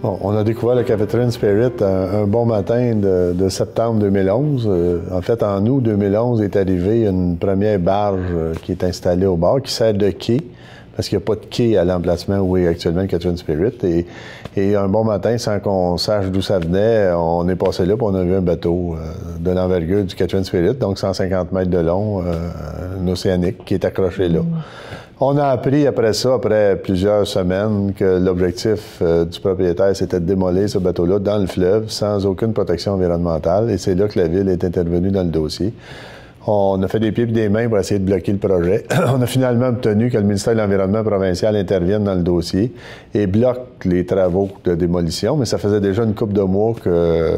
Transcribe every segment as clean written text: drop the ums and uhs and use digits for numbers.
Bon, on a découvert le Catherine Spirit un bon matin de septembre 2011. En fait, en août 2011 est arrivée une première barge qui est installée au bord, qui sert de quai, parce qu'il n'y a pas de quai à l'emplacement où est actuellement le Catherine Spirit. Et un bon matin, sans qu'on sache d'où ça venait, on est passé là et on a vu un bateau de l'envergure du Catherine Spirit, donc 150 mètres de long, un océanique, qui est accroché là. On a appris après ça, après plusieurs semaines, que l'objectif du propriétaire, c'était de démolir ce bateau-là dans le fleuve, sans aucune protection environnementale. Et c'est là que la Ville est intervenue dans le dossier. On a fait des pieds et des mains pour essayer de bloquer le projet. On a finalement obtenu que le ministère de l'Environnement provincial intervienne dans le dossier et bloque les travaux de démolition, mais ça faisait déjà une couple de mois que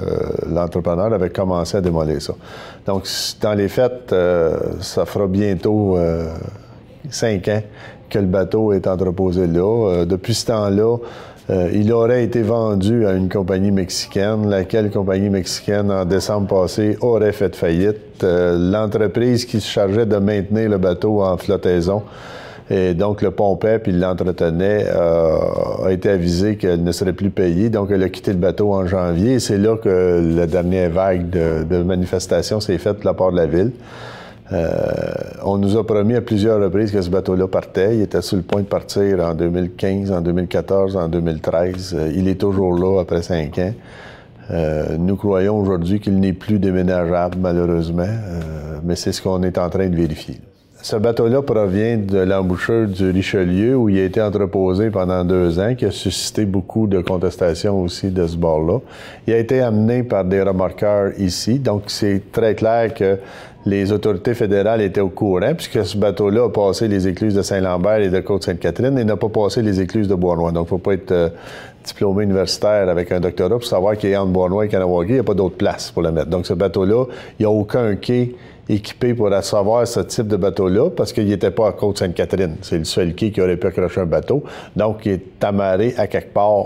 l'entrepreneur avait commencé à démolir ça. Donc, dans les faits, ça fera bientôt 5 ans que le bateau est entreposé là. Depuis ce temps-là, il aurait été vendu à une compagnie mexicaine, laquelle compagnie mexicaine, en décembre passé, aurait fait faillite. L'entreprise qui se chargeait de maintenir le bateau en flottaison, et donc le pompait puis l'entretenait, a été avisée qu'elle ne serait plus payée. Donc, elle a quitté le bateau en janvier. Et c'est là que la dernière vague de manifestations s'est faite de la part de la Ville. On nous a promis à plusieurs reprises que ce bateau-là partait. Il était sur le point de partir en 2015, en 2014, en 2013. Il est toujours là après 5 ans. Nous croyons aujourd'hui qu'il n'est plus déménageable, malheureusement, mais c'est ce qu'on est en train de vérifier. Ce bateau-là provient de l'embouchure du Richelieu, où il a été entreposé pendant 2 ans, qui a suscité beaucoup de contestations aussi de ce bord-là. Il a été amené par des remorqueurs ici, donc c'est très clair que les autorités fédérales étaient au courant, puisque ce bateau-là a passé les écluses de Saint-Lambert et de Côte-Sainte-Catherine et n'a pas passé les écluses de Bois-Noir. Donc, il ne faut pas être diplômé universitaire avec un doctorat pour savoir qu'il y a entre Bois-Noir et Kahnawake, il n'y a pas d'autre place pour le mettre. Donc, ce bateau-là, il n'y a aucun quai équipé pour recevoir ce type de bateau-là, parce qu'il n'était pas à Côte-Sainte-Catherine. C'est le seul quai qui aurait pu accrocher un bateau. Donc, il est amarré à quelque part.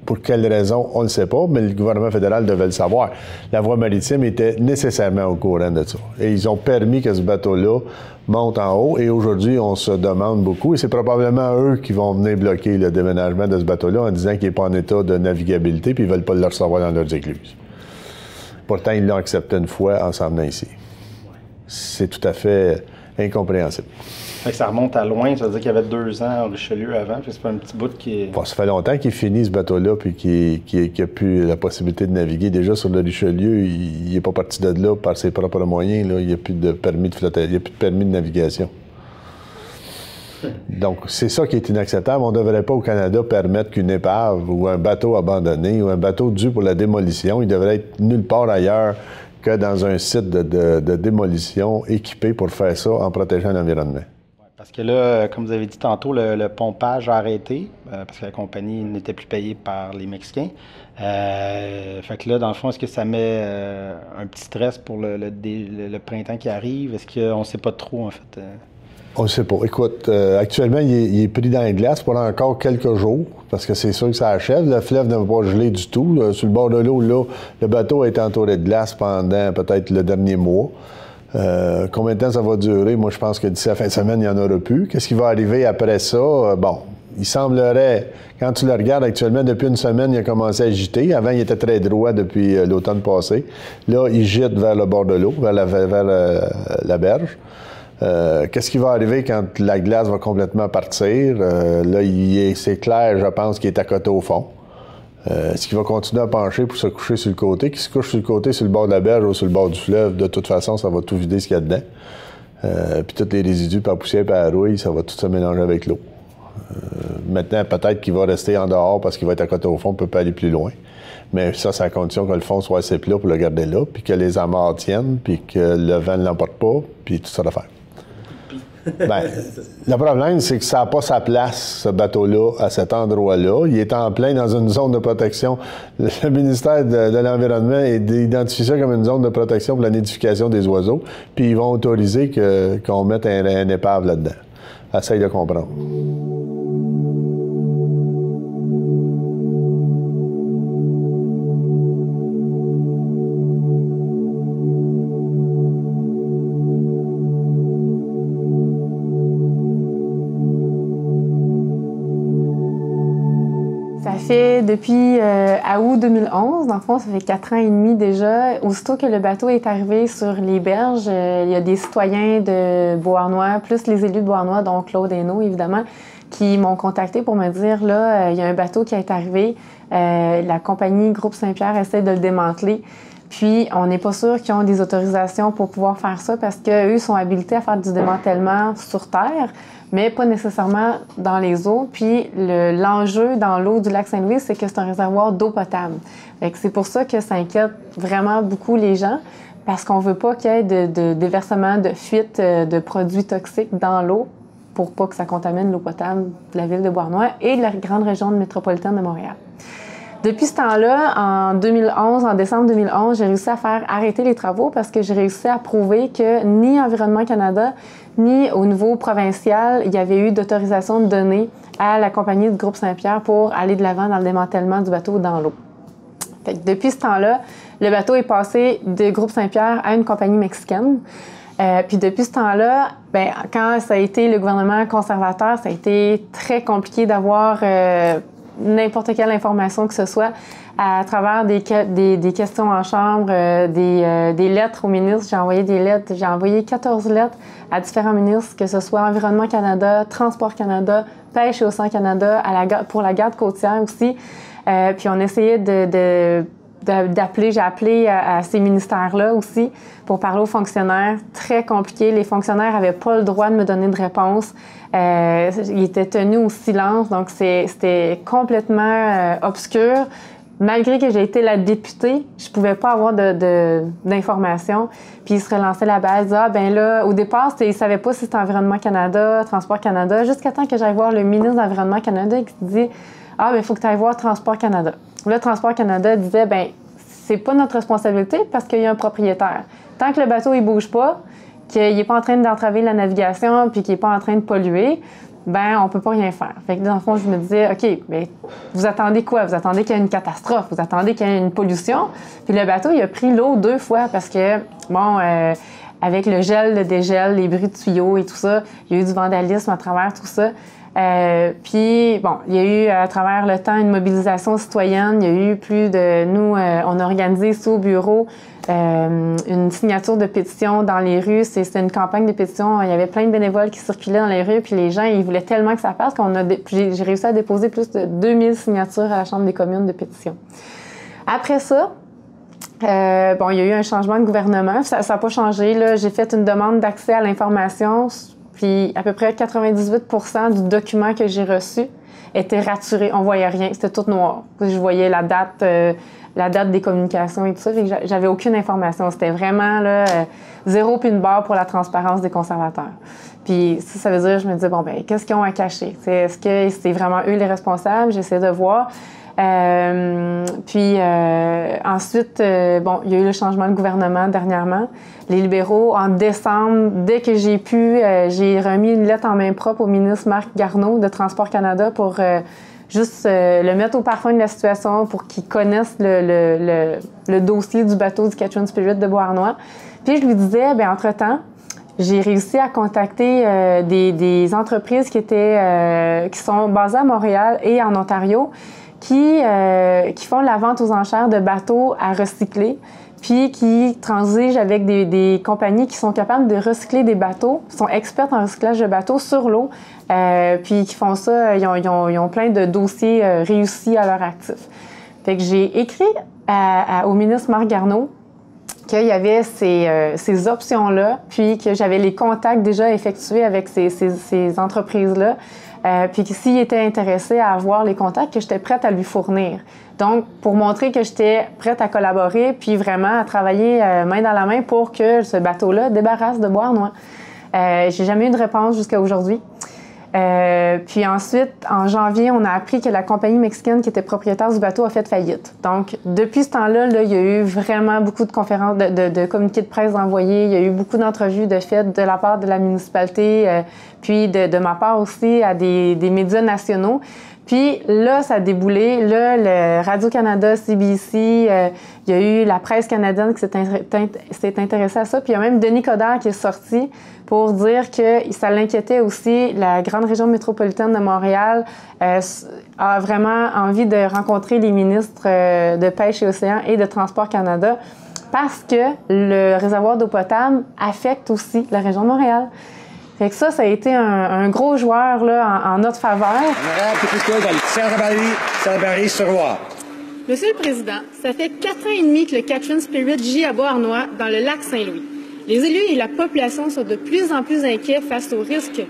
Pour quelle raison, on ne le sait pas, mais le gouvernement fédéral devait le savoir. La voie maritime était nécessairement au courant de ça. Et ils ont permis que ce bateau-là monte en haut. Et aujourd'hui, on se demande beaucoup, et c'est probablement eux qui vont venir bloquer le déménagement de ce bateau-là en disant qu'il n'est pas en état de navigabilité, puis ils ne veulent pas le recevoir dans leurs écluses. Pourtant, ils l'ont accepté une fois en s'en venant ici. C'est tout à fait incompréhensible. Fait que ça remonte à loin, ça veut dire qu'il y avait 2 ans au Richelieu avant, puis c'est pas un petit bout qui est... Bon, ça fait longtemps qu'il finit ce bateau-là, puis qu'il n'a plus la possibilité de naviguer. Déjà, sur le Richelieu, il n'est pas parti de là par ses propres moyens. Là. Il n'y a plus de permis de flotter, il n'y a plus de permis de navigation. Donc, c'est ça qui est inacceptable. On ne devrait pas au Canada permettre qu'une épave ou un bateau abandonné ou un bateau dû pour la démolition, il devrait être nulle part ailleurs que dans un site de démolition équipé pour faire ça en protégeant l'environnement. Parce que là, comme vous avez dit tantôt, le pompage a arrêté parce que la compagnie n'était plus payée par les Mexicains. Fait que là, dans le fond, est-ce que ça met un petit stress pour le printemps qui arrive? Est-ce qu'on ne sait pas trop, en fait? On ne sait pas. Écoute, actuellement, il est pris dans la glace pour encore quelques jours, parce que c'est sûr que ça achève. Le fleuve ne va pas geler du tout. Sur le bord de l'eau, là, le bateau a été entouré de glace pendant peut-être le dernier mois. Combien de temps ça va durer? Moi, je pense que d'ici la fin de semaine, il n'y en aura plus. Qu'est-ce qui va arriver après ça? Bon, il semblerait, quand tu le regardes actuellement, depuis une semaine, il a commencé à agiter. Avant, il était très droit depuis l'automne passé. Là, il gîte vers le bord de l'eau, vers la berge. Qu'est-ce qui va arriver quand la glace va complètement partir? Là, c'est clair, je pense, qu'il est à côté au fond. Est-ce qu'il va continuer à pencher pour se coucher sur le côté? Qu'il se couche sur le côté, sur le bord de la berge ou sur le bord du fleuve, de toute façon, ça va tout vider ce qu'il y a dedans. Puis tous les résidus par poussière, par rouille, ça va tout se mélanger avec l'eau. Maintenant, peut-être qu'il va rester en dehors parce qu'il va être à côté au fond, on ne peut pas aller plus loin. Mais ça, c'est à condition que le fond soit assez plat pour le garder là, puis que les amarres tiennent, puis que le vent ne l'emporte pas, puis tout ça d'affaire. Bien, le problème, c'est que ça n'a pas sa place, ce bateau-là, à cet endroit-là. Il est en plein dans une zone de protection. Le ministère de l'Environnement a identifié ça comme une zone de protection pour la nidification des oiseaux, puis ils vont autoriser qu'on mette un épave là-dedans. Essaye de comprendre. Ça fait depuis août 2011. Dans le fond, ça fait 4 ans et demi déjà. Aussitôt que le bateau est arrivé sur les berges, il y a des citoyens de Beauharnois, plus les élus de Beauharnois, dont Claude Hainaut, évidemment, qui m'ont contacté pour me dire, là, il y a un bateau qui est arrivé. La compagnie Groupe Saint-Pierre essaie de le démanteler. Puis, on n'est pas sûr qu'ils ont des autorisations pour pouvoir faire ça parce qu'eux sont habilités à faire du démantèlement sur terre, mais pas nécessairement dans les eaux. Puis, l'enjeu dans l'eau du lac Saint-Louis, c'est que c'est un réservoir d'eau potable. C'est pour ça que ça inquiète vraiment beaucoup les gens, parce qu'on veut pas qu'il y ait de déversement, de fuite de produits toxiques dans l'eau pour pas que ça contamine l'eau potable de la ville de Beauharnois et de la grande région métropolitaine de Montréal. Depuis ce temps-là, en décembre 2011, j'ai réussi à faire arrêter les travaux parce que j'ai réussi à prouver que ni Environnement Canada, ni au niveau provincial, il y avait eu d'autorisation de donner à la compagnie de Groupe Saint-Pierre pour aller de l'avant dans le démantèlement du bateau dans l'eau. Depuis ce temps-là, le bateau est passé de Groupe Saint-Pierre à une compagnie mexicaine. Puis depuis ce temps-là, quand ça a été le gouvernement conservateur, ça a été très compliqué d'avoir n'importe quelle information que ce soit à travers des questions en chambre, des lettres aux ministres. J'ai envoyé des lettres, j'ai envoyé 14 lettres à différents ministres, que ce soit Environnement Canada, Transport Canada, Pêche et Océan Canada, pour la garde côtière aussi. Puis on essayait d'appeler, j'ai appelé à ces ministères-là aussi pour parler aux fonctionnaires. Très compliqué. Les fonctionnaires n'avaient pas le droit de me donner de réponse. Ils étaient tenus au silence, donc c'était complètement obscur. Malgré que j'ai été la députée, je pouvais pas avoir d'informations. Puis ils se relançaient la base. Là, au départ, ils savaient pas si c'était Environnement Canada, Transport Canada, jusqu'à temps que j'aille voir le ministre d'Environnement Canada qui dit il faut que tu ailles voir Transport Canada. Là, Transport Canada disait, c'est pas notre responsabilité parce qu'il y a un propriétaire. Tant que le bateau, il bouge pas, qu'il n'est pas en train d'entraver la navigation puis qu'il n'est pas en train de polluer, on peut pas rien faire. Fait que dans le fond, je me disais, OK, mais vous attendez quoi? Vous attendez qu'il y ait une catastrophe, vous attendez qu'il y ait une pollution. Puis le bateau, il a pris l'eau 2 fois parce que, avec le gel, le dégel, les bruits de tuyaux et tout ça, il y a eu du vandalisme à travers tout ça. Puis, il y a eu à travers le temps une mobilisation citoyenne. Il y a eu nous, on a organisé ici au bureau une signature de pétition dans les rues. C'était une campagne de pétition. Il y avait plein de bénévoles qui circulaient dans les rues. Puis les gens, ils voulaient tellement que ça passe j'ai réussi à déposer plus de 2000 signatures à la Chambre des communes de pétition. Après ça, il y a eu un changement de gouvernement. Ça n'a pas changé, là. J'ai fait une demande d'accès à l'information. Puis à peu près 98% du document que j'ai reçu était raturé. On voyait rien, c'était tout noir. Je voyais la date des communications et tout ça, fait que j'avais aucune information. C'était vraiment là, 0 puis une barre pour la transparence des conservateurs. Puis ça veut dire, je me disais, qu'est-ce qu'ils ont à cacher? Est-ce que c'est vraiment eux les responsables? J'essaie de voir. Ensuite, il y a eu le changement de gouvernement dernièrement. Les libéraux, en décembre, dès que j'ai pu, j'ai remis une lettre en main propre au ministre Marc Garneau de Transport Canada pour juste le mettre au parfum de la situation pour qu'il connaisse le dossier du bateau du Catherine Spirit de Beauharnois. Puis je lui disais, entre-temps, j'ai réussi à contacter des entreprises qui sont basées à Montréal et en Ontario, qui font la vente aux enchères de bateaux à recycler, puis qui transigent avec des compagnies qui sont capables de recycler des bateaux, sont expertes en recyclage de bateaux sur l'eau, puis qui font ça, ils ont plein de dossiers réussis à leur actif. Fait que j'ai écrit au ministre Marc Garneau qu'il y avait ces options-là, puis que j'avais les contacts déjà effectués avec ces entreprises-là, puis que s'il était intéressé à avoir les contacts, que j'étais prête à lui fournir. Donc, pour montrer que j'étais prête à collaborer, puis vraiment à travailler main dans la main pour que ce bateau-là débarrasse de Beauharnois. J'ai jamais eu de réponse jusqu'à aujourd'hui. Puis ensuite, en janvier, on a appris que la compagnie mexicaine qui était propriétaire du bateau a fait faillite. Donc, depuis ce temps-là, il y a eu vraiment beaucoup de conférences, de communiqués de presse envoyés. Il y a eu beaucoup d'entrevues de fait de la part de la municipalité, puis de ma part aussi à des médias nationaux. Puis là, ça a déboulé. Là, le Radio-Canada, CBC, il y a eu la presse canadienne qui s'est intéressée à ça. Puis il y a même Denis Coderre qui est sorti pour dire que ça l'inquiétait aussi. La grande région métropolitaine de Montréal a vraiment envie de rencontrer les ministres de Pêche et Océan et de Transport Canada parce que le réservoir d'eau potable affecte aussi la région de Montréal. Fait que ça a été un gros joueur là, en notre faveur. Monsieur le Président, ça fait 4 ans et demi que le Catherine Spirit gît à Beauharnois, dans le lac Saint-Louis. Les élus et la population sont de plus en plus inquiets face aux risques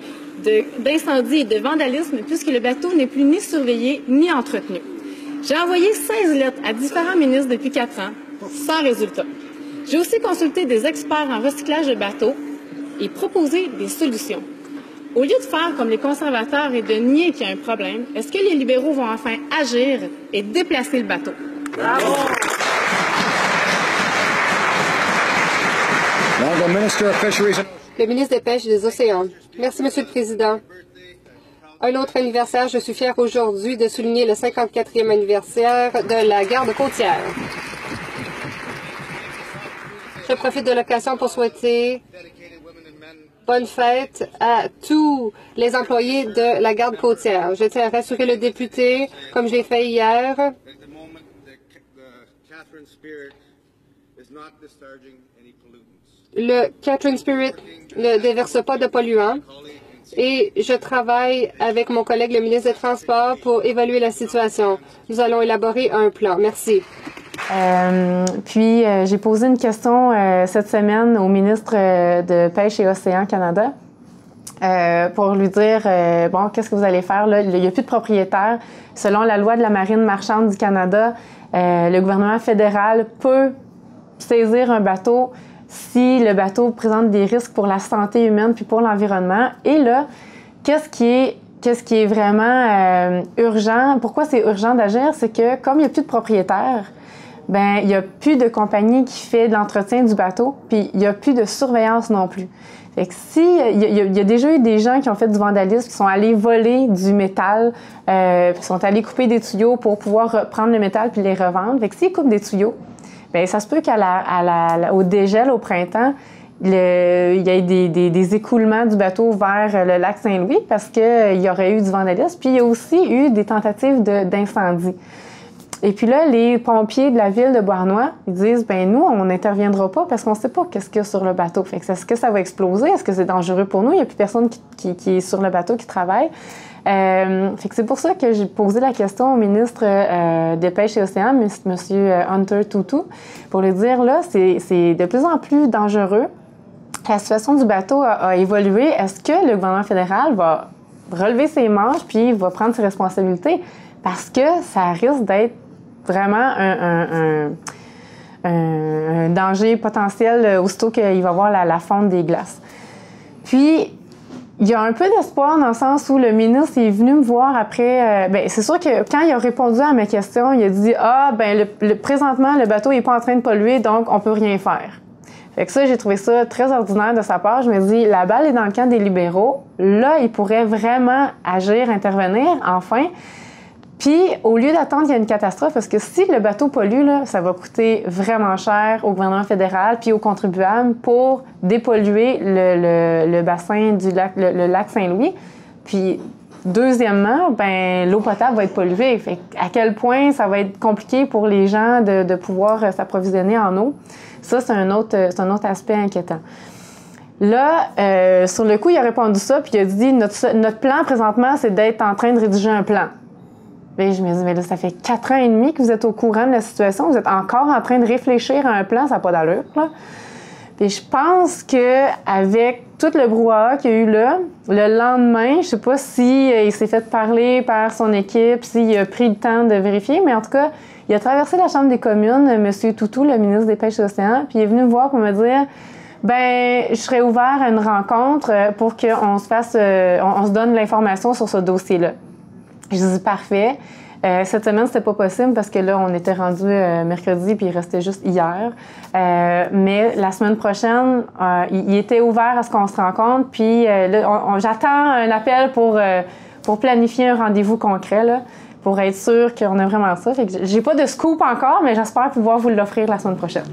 d'incendie et de vandalisme puisque le bateau n'est plus ni surveillé ni entretenu. J'ai envoyé 16 lettres à différents ministres depuis 4 ans, sans résultat. J'ai aussi consulté des experts en recyclage de bateaux et proposé des solutions. Au lieu de faire comme les conservateurs et de nier qu'il y a un problème, est-ce que les libéraux vont enfin agir et déplacer le bateau? Bravo! Le ministre des Pêches et des Océans. Merci, Monsieur le Président. Un autre anniversaire, je suis fière aujourd'hui de souligner le 54e anniversaire de la garde côtière. Je profite de l'occasion pour souhaiter bonne fête à tous les employés de la garde côtière. Je tiens à rassurer le député, comme je l'ai fait hier, le Catherine Spirit ne déverse pas de polluants et je travaille avec mon collègue, le ministre des Transports, pour évaluer la situation. Nous allons élaborer un plan. Merci. Puis, j'ai posé une question cette semaine au ministre de Pêche et Océan Canada pour lui dire, bon, qu'est-ce que vous allez faire là? Il n'y a plus de propriétaires. Selon la loi de la marine marchande du Canada, le gouvernement fédéral peut saisir un bateau si le bateau présente des risques pour la santé humaine puis pour l'environnement. Et là, qu'est-ce qui est vraiment urgent? Pourquoi c'est urgent d'agir? C'est que comme il n'y a plus de propriétaires, ben il n'y a plus de compagnie qui fait de l'entretien du bateau, puis il n'y a plus de surveillance non plus. Fait que il y a déjà eu des gens qui ont fait du vandalisme, qui sont allés voler du métal, qui sont allés couper des tuyaux pour pouvoir prendre le métal puis les revendre. Fait que s'ils coupent des tuyaux, ben ça se peut au dégel au printemps, il y ait des écoulements du bateau vers le lac Saint-Louis parce qu'il y aurait eu du vandalisme. Puis il y a aussi eu des tentatives d'incendie. Et puis là, les pompiers de la ville de Beauharnois, ils disent, ben nous, on n'interviendra pas parce qu'on ne sait pas qu'est-ce qu'il y a sur le bateau. Fait que est-ce que ça va exploser? Est-ce que c'est dangereux pour nous? Il n'y a plus personne qui est sur le bateau, qui travaille. Fait que c'est pour ça que j'ai posé la question au ministre des Pêches et Océans, M. Hunter Toutou, pour lui dire, là, c'est de plus en plus dangereux. La situation du bateau a évolué. Est-ce que le gouvernement fédéral va relever ses manches puis va prendre ses responsabilités? Parce que ça risque d'être vraiment un danger potentiel aussitôt qu'il va y avoir la fonte des glaces. Puis, il y a un peu d'espoir dans le sens où le ministre est venu me voir après. C'est sûr que quand il a répondu à ma question, il a dit « Ah, ben présentement, le bateau n'est pas en train de polluer, donc on peut rien faire. » Fait que ça, j'ai trouvé ça très ordinaire de sa part. Je me dis, la balle est dans le camp des libéraux. Là, il pourrait vraiment agir, intervenir, enfin. Puis, au lieu d'attendre qu'il y ait une catastrophe, parce que si le bateau pollue, là, ça va coûter vraiment cher au gouvernement fédéral puis aux contribuables pour dépolluer le bassin du lac, le lac Saint-Louis. Puis, deuxièmement, ben l'eau potable va être polluée. Fait à quel point ça va être compliqué pour les gens de pouvoir s'approvisionner en eau. Ça, c'est un autre aspect inquiétant. Là, sur le coup, il a répondu ça, puis il a dit notre plan présentement, c'est d'être en train de rédiger un plan. Bien, je me dis, mais là, ça fait 4 ans et demi que vous êtes au courant de la situation, vous êtes encore en train de réfléchir à un plan, ça n'a pas d'allure, là. Puis je pense qu'avec tout le brouhaha qu'il y a eu là, le lendemain, je sais pas si il s'est fait parler par son équipe, s'il a pris le temps de vérifier, mais en tout cas, il a traversé la Chambre des communes, M. Toutou, le ministre des Pêches et Océans, puis il est venu me voir pour me dire, ben, je serais ouvert à une rencontre pour qu'on se fasse, on se donne l'information sur ce dossier-là. Je dis parfait. Cette semaine, c'était pas possible parce que là, on était rendu mercredi puis il restait juste hier. Mais la semaine prochaine, il était ouvert à ce qu'on se rencontre. Puis là, j'attends un appel pour pour planifier un rendez-vous concret, là, pour être sûr qu'on a vraiment ça. Fait que j'ai pas de scoop encore, mais j'espère pouvoir vous l'offrir la semaine prochaine.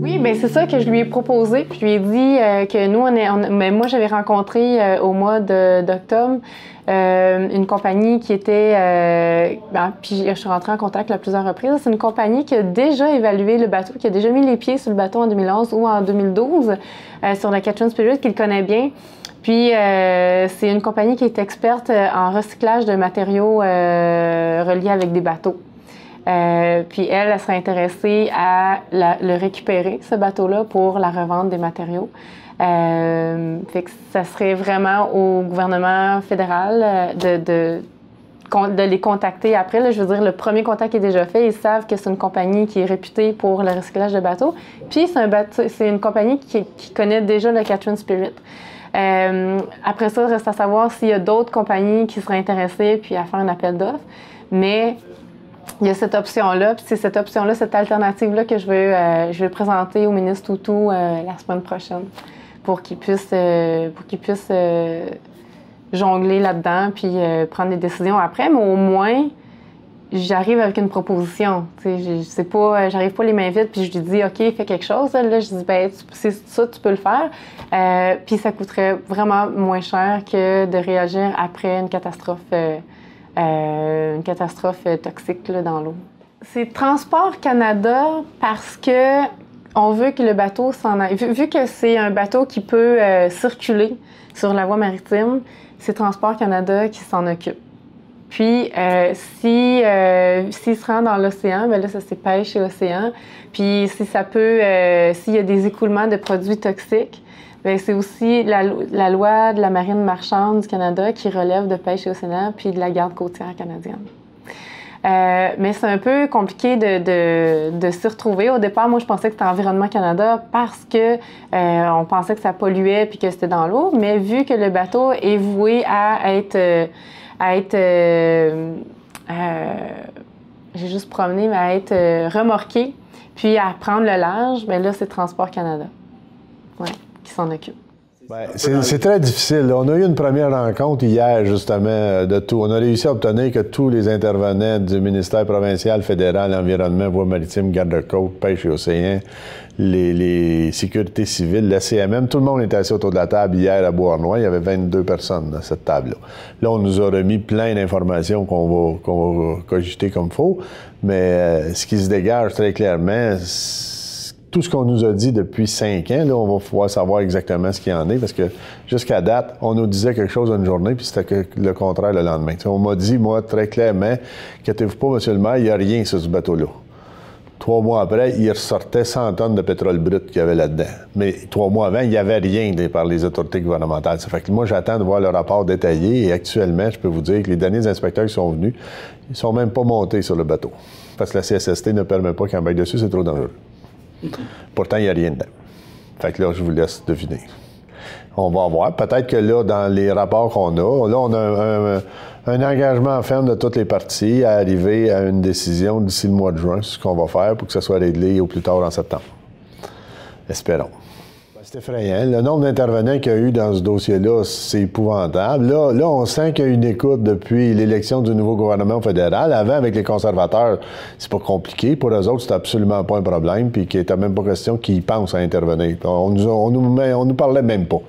Oui, bien c'est ça que je lui ai proposé. Puis je lui ai dit que nous, mais moi, j'avais rencontré au mois d'octobre une compagnie qui était... puis je suis rentrée en contact à plusieurs reprises. C'est une compagnie qui a déjà évalué le bateau, qui a déjà mis les pieds sur le bateau en 2011 ou en 2012 sur la Catherine Spirit, qu'il connaît bien. Puis c'est une compagnie qui est experte en recyclage de matériaux reliés avec des bateaux. Puis elle serait intéressée à le récupérer, ce bateau-là, pour la revente des matériaux. Fait que ça serait vraiment au gouvernement fédéral de les contacter après. Là, je veux dire, le premier contact est déjà fait. Ils savent que c'est une compagnie qui est réputée pour le recyclage de bateaux. Puis c'est une compagnie qui connaît déjà le Catherine Spirit. Après ça, il reste à savoir s'il y a d'autres compagnies qui seraient intéressées puis à faire un appel d'offres. Mais il y a cette option-là, puis c'est cette option-là, cette alternative-là que je veux présenter au ministre Toutou la semaine prochaine pour qu'il puisse jongler là-dedans puis prendre des décisions après. Mais au moins, j'arrive avec une proposition. J'arrive pas les mains vides puis je lui dis « OK, fais quelque chose ». Là, je dis « ben c'est ça, tu peux le faire ». Puis ça coûterait vraiment moins cher que de réagir après une catastrophe toxique là, dans l'eau. C'est Transport Canada parce que on veut que le bateau s'en aille. Vu que c'est un bateau qui peut circuler sur la voie maritime, c'est Transport Canada qui s'en occupe. Puis, s'il se rend dans l'océan, bien là, ça c'est pêche et océan. Puis, s'il y a des écoulements de produits toxiques, bien, c'est aussi la loi de la marine marchande du Canada qui relève de pêche et océan puis de la garde côtière canadienne. Mais c'est un peu compliqué de s'y retrouver. Au départ, moi, je pensais que c'était Environnement Canada parce que on pensait que ça polluait puis que c'était dans l'eau. Mais vu que le bateau est voué à être j'ai juste promené, mais à être remorqué puis à prendre le large, bien là, c'est Transport Canada. Ouais, qui s'en occupe. Bien, c'est très difficile. On a eu une première rencontre hier, justement, de tout. On a réussi à obtenir que tous les intervenants du ministère provincial, fédéral, environnement, voies maritimes, garde-côte, pêche et océan, les sécurités civiles, la CMM, tout le monde était assis autour de la table hier à Beauharnois. Il y avait 22 personnes dans cette table-là. Là, on nous a remis plein d'informations qu'on va cogiter comme faux, mais ce qui se dégage très clairement, tout ce qu'on nous a dit depuis 5 ans, là, on va pouvoir savoir exactement ce qu'il y en est, parce que jusqu'à date, on nous disait quelque chose une journée, puis c'était le contraire le lendemain. T'sais, on m'a dit, moi, très clairement, inquiétez-vous pas, monsieur le maire, il n'y a rien sur ce bateau-là. 3 mois après, il ressortait 100 tonnes de pétrole brut qu'il y avait là-dedans. Mais 3 mois avant, il n'y avait rien par les autorités gouvernementales. Ça fait que moi, j'attends de voir le rapport détaillé, et actuellement, je peux vous dire que les derniers inspecteurs qui sont venus, ils ne sont même pas montés sur le bateau. Parce que la CSST ne permet pas qu'ils embarquent dessus, c'est trop dangereux. Pourtant, il n'y a rien dedans. Fait que là, je vous laisse deviner. On va voir. Peut-être que là, dans les rapports qu'on a, là, on a un engagement ferme de toutes les parties à arriver à une décision d'ici le mois de juin, ce qu'on va faire pour que ça soit réglé au plus tard en septembre. Espérons. C'est effrayant. Le nombre d'intervenants qu'il y a eu dans ce dossier-là, c'est épouvantable. Là, on sent qu'il y a une écoute depuis l'élection du nouveau gouvernement fédéral. Avant, avec les conservateurs, c'est pas compliqué. Pour eux autres, c'était absolument pas un problème, puis qu'il n'était même pas question qu'ils pensent à intervenir. On nous parlait même pas.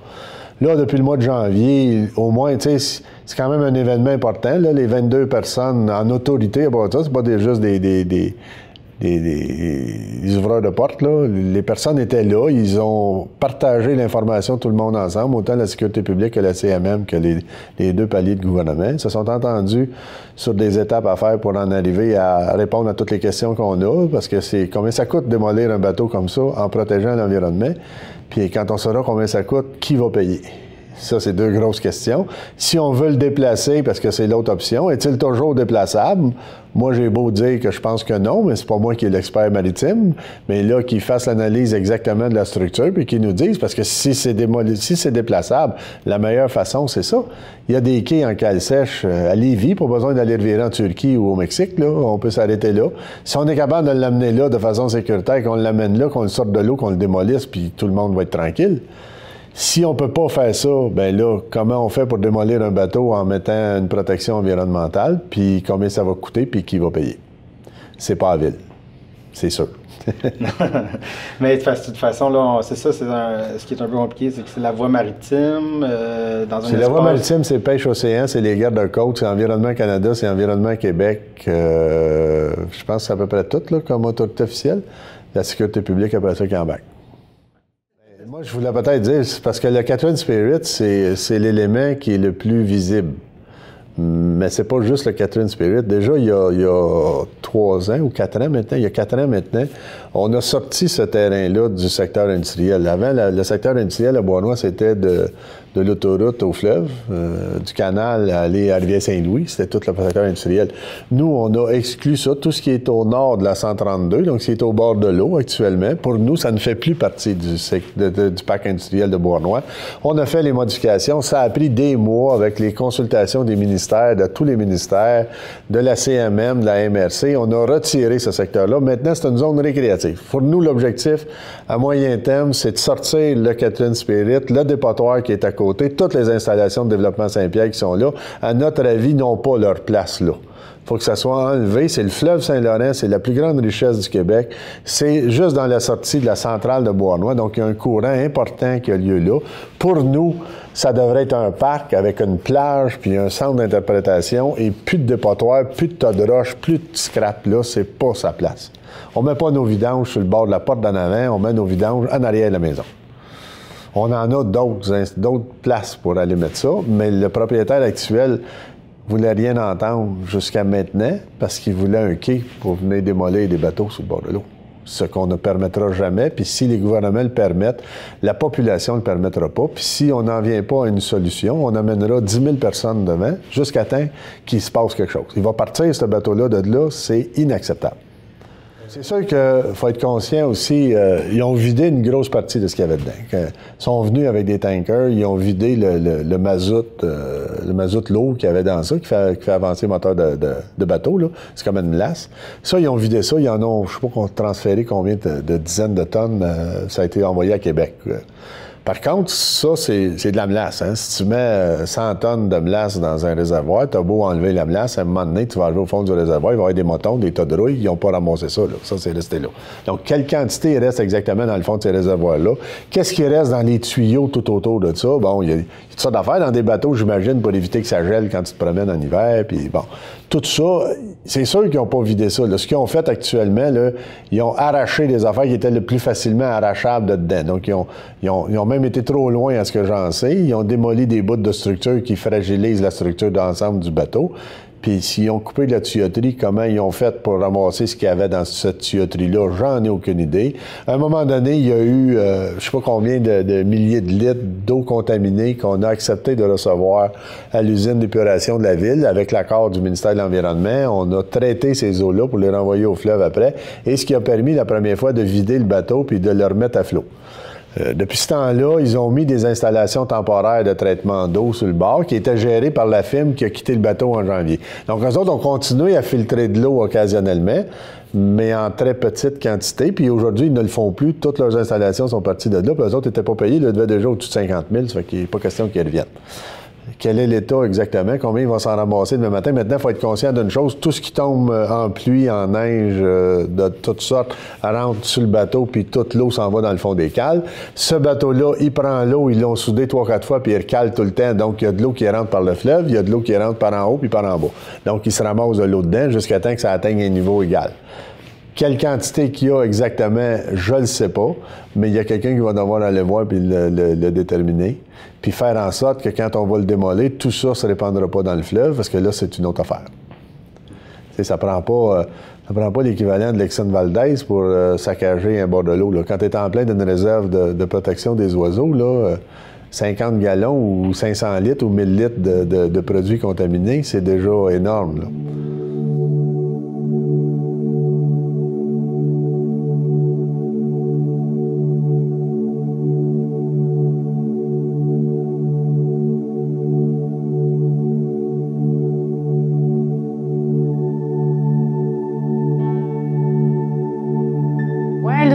Là, depuis le mois de janvier, au moins, tu sais, c'est quand même un événement important. Là, les 22 personnes en autorité, c'est pas juste des ouvreurs de porte, là. Les personnes étaient là, ils ont partagé l'information tout le monde ensemble, autant la sécurité publique que la CMM, que les 2 paliers de gouvernement. Ils se sont entendus sur des étapes à faire pour en arriver à répondre à toutes les questions qu'on a, parce que c'est combien ça coûte démolir un bateau comme ça en protégeant l'environnement, puis quand on saura combien ça coûte, qui va payer? Ça, c'est deux grosses questions. Si on veut le déplacer, parce que c'est l'autre option, est-il toujours déplaçable? Moi, j'ai beau dire que je pense que non, mais c'est pas moi qui est l'expert maritime. Mais là, qu'ils fassent l'analyse exactement de la structure, puis qu'ils nous disent, parce que si c'est déplaçable, la meilleure façon, c'est ça. Il y a des quais en cale sèche à Lévis, pas besoin d'aller revirer en Turquie ou au Mexique, là. On peut s'arrêter là. Si on est capable de l'amener là de façon sécuritaire, qu'on l'amène là, qu'on le sorte de l'eau, qu'on le démolisse, puis tout le monde va être tranquille. Si on ne peut pas faire ça, bien là, comment on fait pour démolir un bateau en mettant une protection environnementale, puis combien ça va coûter, puis qui va payer? C'est pas à ville. C'est sûr. Mais de toute façon, là, c'est ça, ce qui est un peu compliqué, c'est que c'est la voie maritime dans un C'est la voie maritime, c'est pêche océan, c'est les gardes-côtes, c'est Environnement Canada, c'est Environnement Québec. Je pense que c'est à peu près tout, là, comme autorité officielle. La sécurité publique, après ça, qui embarque. Moi, je voulais peut-être dire, c'est parce que le Catherine Spirit, c'est l'élément qui est le plus visible. Mais c'est pas juste le Catherine Spirit. Déjà, il y a 3 ans ou 4 ans maintenant, il y a 4 ans maintenant, on a sorti ce terrain-là du secteur industriel. Avant, le secteur industriel à Beauharnois, c'était de l'autoroute au fleuve, du canal à aller à Rivière-Saint-Louis. C'était tout le secteur industriel. Nous, on a exclu ça, tout ce qui est au nord de la 132, donc ce qui est au bord de l'eau actuellement. Pour nous, ça ne fait plus partie du parc industriel de Beauharnois. On a fait les modifications. Ça a pris des mois avec les consultations des ministères, de tous les ministères, de la CMM, de la MRC. On a retiré ce secteur-là. Maintenant, c'est une zone récréative. Pour nous, l'objectif, à moyen terme, c'est de sortir le Catherine Spirit, le dépotoir qui est à côté, toutes les installations de développement Saint-Pierre qui sont là, à notre avis, n'ont pas leur place là. Il faut que ça soit enlevé. C'est le fleuve Saint-Laurent, c'est la plus grande richesse du Québec. C'est juste dans la sortie de la centrale de Beauharnois, donc il y a un courant important qui a lieu là. Pour nous, ça devrait être un parc avec une plage puis un centre d'interprétation et plus de dépotoir, plus de tas de roches, plus de scrap. Là, c'est pas sa place. On met pas nos vidanges sur le bord de la porte d'en avant, on met nos vidanges en arrière de la maison. On en a d'autres places pour aller mettre ça, mais le propriétaire actuel voulait rien entendre jusqu'à maintenant parce qu'il voulait un quai pour venir démolir des bateaux sur le bord de l'eau. Ce qu'on ne permettra jamais, puis si les gouvernements le permettent, la population ne le permettra pas. Puis si on n'en vient pas à une solution, on amènera 10 000 personnes devant jusqu'à temps qu'il se passe quelque chose. Il va partir, ce bateau-là, de là, c'est inacceptable. C'est sûr qu'il faut être conscient aussi, ils ont vidé une grosse partie de ce qu'il y avait dedans. Ils sont venus avec des tankers, ils ont vidé le mazout lourd qu'il y avait dans ça, qui fait avancer le moteur de bateau, là. C'est comme une lasse. Ça, ils ont vidé ça, ils en ont, je sais pas, transféré combien de dizaines de tonnes, ça a été envoyé à Québec. Par contre, ça, c'est de la melasse. Hein? Si tu mets 100 tonnes de melasse dans un réservoir, tu as beau enlever la melasse, à un moment donné, tu vas arriver au fond du réservoir, il va y avoir des motons, des tas de rouille, ils n'ont pas ramassé ça. Là. Ça, c'est resté là. Donc, quelle quantité reste exactement dans le fond de ces réservoirs-là? Qu'est-ce qui reste dans les tuyaux tout autour de ça? Bon, il y a toutes sortes d'affaires dans des bateaux, j'imagine, pour éviter que ça gèle quand tu te promènes en hiver. Puis bon, tout ça, c'est sûr qu'ils n'ont pas vidé ça. Là. Ce qu'ils ont fait actuellement, là, ils ont arraché des affaires qui étaient le plus facilement arrachables de dedans. Donc, ils ont même été trop loin à ce que j'en sais. Ils ont démoli des bouts de structure qui fragilisent la structure d'ensemble du bateau. Puis s'ils ont coupé de la tuyauterie, comment ils ont fait pour ramasser ce qu'il y avait dans cette tuyauterie-là, j'en ai aucune idée. À un moment donné, il y a eu, je sais pas combien de milliers de litres d'eau contaminée qu'on a accepté de recevoir à l'usine d'épuration de la ville avec l'accord du ministère de l'Environnement. On a traité ces eaux-là pour les renvoyer au fleuve après, et ce qui a permis la première fois de vider le bateau puis de le remettre à flot. Depuis ce temps-là, ils ont mis des installations temporaires de traitement d'eau sur le bord qui étaient gérées par la firme qui a quitté le bateau en janvier. Donc, eux autres ont continué à filtrer de l'eau occasionnellement, mais en très petite quantité. Puis aujourd'hui, ils ne le font plus. Toutes leurs installations sont parties de là. Puis eux autres n'étaient pas payés. Ils devaient déjà au-dessus de 50 000. Ça fait qu'il n'est pas question qu'ils reviennent. Quel est l'état exactement? Combien ils vont s'en ramasser demain matin? Maintenant, il faut être conscient d'une chose. Tout ce qui tombe en pluie, en neige, de toutes sortes, rentre sur le bateau, puis toute l'eau s'en va dans le fond des cales. Ce bateau-là, il prend l'eau, ils l'ont soudé 3-4 fois, puis il recale tout le temps. Donc, il y a de l'eau qui rentre par le fleuve, il y a de l'eau qui rentre par en haut, puis par en bas. Donc, il se ramasse de l'eau dedans jusqu'à temps que ça atteigne un niveau égal. Quelle quantité qu'il y a exactement, je ne le sais pas, mais il y a quelqu'un qui va devoir aller voir puis le déterminer, puis faire en sorte que quand on va le démolir, tout ça ne se répandra pas dans le fleuve, parce que là, c'est une autre affaire. T'sais, ça prend pas l'équivalent de l'Exxon Valdez pour saccager un bord de l'eau. Là. Quand tu es en plein d'une réserve de protection des oiseaux, là, 50 gallons ou 500 litres ou 1000 litres de produits contaminés, c'est déjà énorme, là.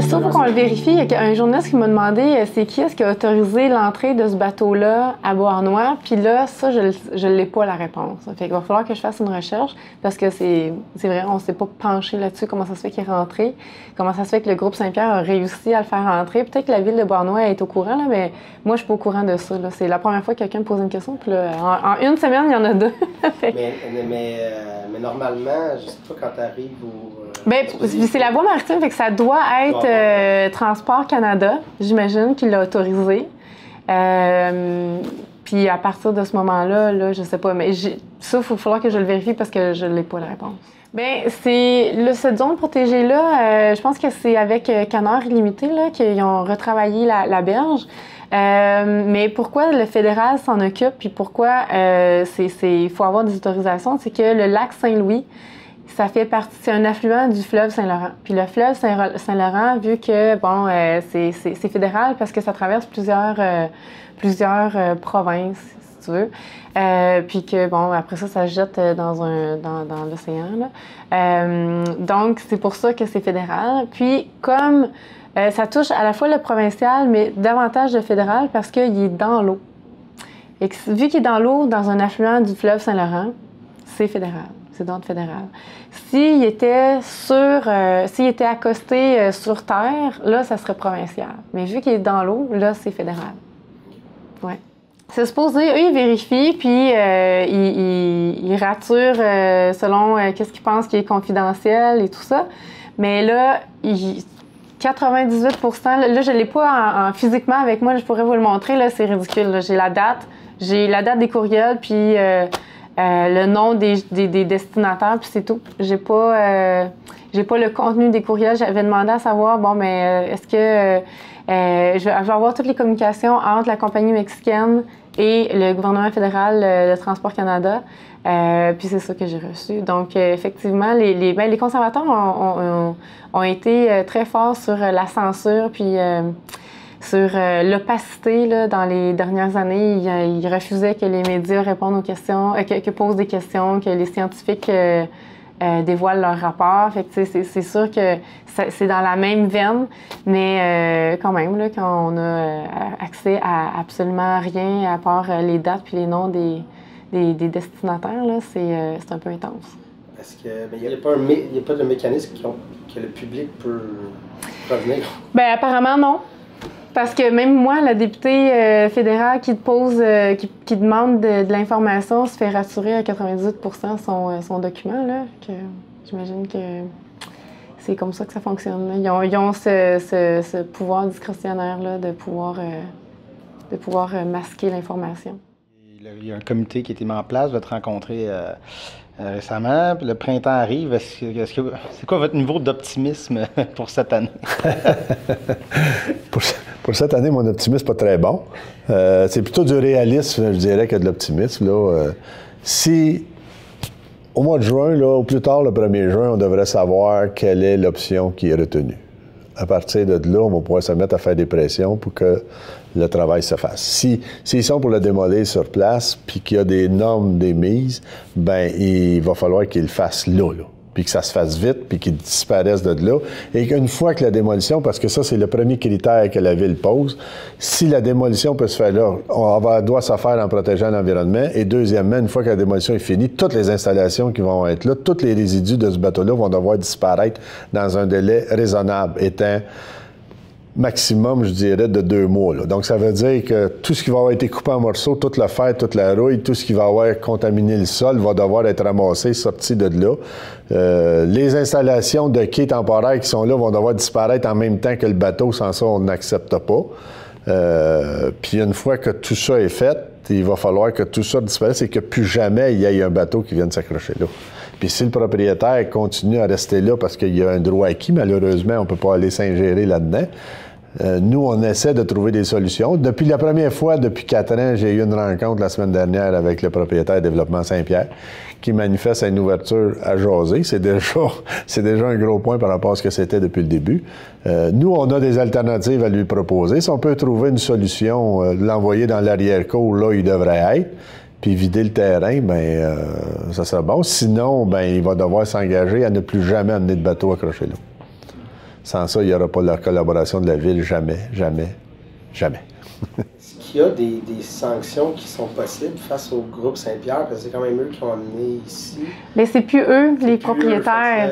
Ça, il faut qu'on le vérifie. Il y a un journaliste qui m'a demandé c'est qui est-ce qui a autorisé l'entrée de ce bateau-là à Beauharnois. Puis là, ça, je l'ai pas la réponse. Fait qu'il va falloir que je fasse une recherche parce que c'est vrai, on s'est pas penché là-dessus. Comment ça se fait qu'il est rentré? Comment ça se fait que le groupe Saint-Pierre a réussi à le faire rentrer? Peut-être que la ville de Beauharnois est au courant, là, mais moi, je suis pas au courant de ça. C'est la première fois que quelqu'un me pose une question. Puis là, en une semaine, il y en a deux. mais normalement, je sais pas quand tu arrives au... Bien, c'est la voie maritime, fait que ça doit être Transport Canada, j'imagine, qui l'a autorisé. Puis à partir de ce moment-là, là, je sais pas, mais ça, il faut falloir que je le vérifie parce que je n'ai pas la réponse. Bien, cette zone protégée-là, je pense que c'est avec Canard Illimité qu'ils ont retravaillé la berge. Mais pourquoi le fédéral s'en occupe, puis pourquoi il faut avoir des autorisations, c'est que le lac Saint-Louis, ça fait partie, c'est un affluent du fleuve Saint-Laurent. Puis le fleuve Saint-Laurent, vu que, bon, c'est fédéral parce que ça traverse plusieurs provinces, si tu veux. Puis que, bon, après ça, ça se jette dans l'océan, là. Donc, c'est pour ça que c'est fédéral. Puis, comme ça touche à la fois le provincial, mais davantage le fédéral parce qu'il est dans l'eau. Et que, vu qu'il est dans l'eau, dans un affluent du fleuve Saint-Laurent, c'est fédéral. C'est d'ordre fédéral. S'il était accosté sur terre, là, ça serait provincial. Mais vu qu'il est dans l'eau, là, c'est fédéral. Ouais. C'est supposé, eux, ils vérifient, puis ils raturent selon qu'est-ce qu'ils pensent qui est confidentiel et tout ça. Mais là, 98 %, là, je ne l'ai pas physiquement avec moi, je pourrais vous le montrer, là, c'est ridicule. Là. J'ai la date des courriels, puis... le nom des destinataires, puis c'est tout. J'ai pas le contenu des courriels. J'avais demandé à savoir, bon, mais est-ce que je vais avoir toutes les communications entre la compagnie mexicaine et le gouvernement fédéral de Transport Canada. Puis c'est ça que j'ai reçu. Donc, effectivement, les conservateurs ont été très forts sur la censure, puis... sur l'opacité, là, dans les dernières années, ils refusaient que les médias répondent aux questions, que posent des questions, que les scientifiques dévoilent leurs rapports. Fait que, c'est sûr que c'est dans la même veine, mais quand même, là, quand on a accès à absolument rien à part les dates puis les noms des destinataires, là, c'est un peu intense. Est-ce qu'il n'y a pas de mécanisme que le public peut revenir? Bien, apparemment, non. Parce que même moi, la députée fédérale qui demande de l'information se fait rassurer à 98 % son document, là, que j'imagine que c'est comme ça que ça fonctionne. Là. Ils ont ce pouvoir discrétionnaire-là de pouvoir masquer l'information. Il y a un comité qui a été mis en place, vous êtes rencontré récemment, puis le printemps arrive. C'est quoi votre niveau d'optimisme pour cette année? Pour cette année, mon optimisme n'est pas très bon. C'est plutôt du réalisme, je dirais, que de l'optimisme. Si, au mois de juin, là, au plus tard, le 1er juin, on devrait savoir quelle est l'option qui est retenue. À partir de là, on va pouvoir se mettre à faire des pressions pour que le travail se fasse. S'ils sont pour le démolir sur place, puis qu'il y a des normes d'émise, bien, il va falloir qu'ils le fassent là. Puis que ça se fasse vite, puis qu'ils disparaissent de là. Et qu'une fois que la démolition, parce que ça, c'est le premier critère que la Ville pose, si la démolition peut se faire là, elle doit se faire en protégeant l'environnement. Et deuxièmement, une fois que la démolition est finie, toutes les installations qui vont être là, tous les résidus de ce bateau-là vont devoir disparaître dans un délai raisonnable, étant maximum, je dirais, de 2 mois. Là. Donc, ça veut dire que tout ce qui va avoir été coupé en morceaux, toute le fer, toute la rouille, tout ce qui va avoir contaminé le sol va devoir être ramassé, sorti de là. Les installations de quais temporaires qui sont là vont devoir disparaître en même temps que le bateau. Sans ça, on n'accepte pas. Puis une fois que tout ça est fait, il va falloir que tout ça disparaisse et que plus jamais il y ait un bateau qui vienne s'accrocher là. Puis si le propriétaire continue à rester là parce qu'il y a un droit acquis, malheureusement, on ne peut pas aller s'ingérer là-dedans, Nous, on essaie de trouver des solutions. Depuis la première fois, depuis 4 ans, j'ai eu une rencontre la semaine dernière avec le propriétaire Développement Saint-Pierre qui manifeste une ouverture à jaser. C'est déjà un gros point par rapport à ce que c'était depuis le début. Nous, on a des alternatives à lui proposer. Si on peut trouver une solution, l'envoyer dans l'arrière-cour, là, il devrait être, puis vider le terrain, bien, ça serait bon. Sinon, bien, il va devoir s'engager à ne plus jamais amener de bateau accroché là. Sans ça, il n'y aura pas la collaboration de la Ville, jamais, jamais, jamais. Est-ce qu'il y a des sanctions qui sont possibles face au groupe Saint-Pierre? Parce que c'est quand même eux qui l'ont amené ici. Mais c'est plus eux, les propriétaires.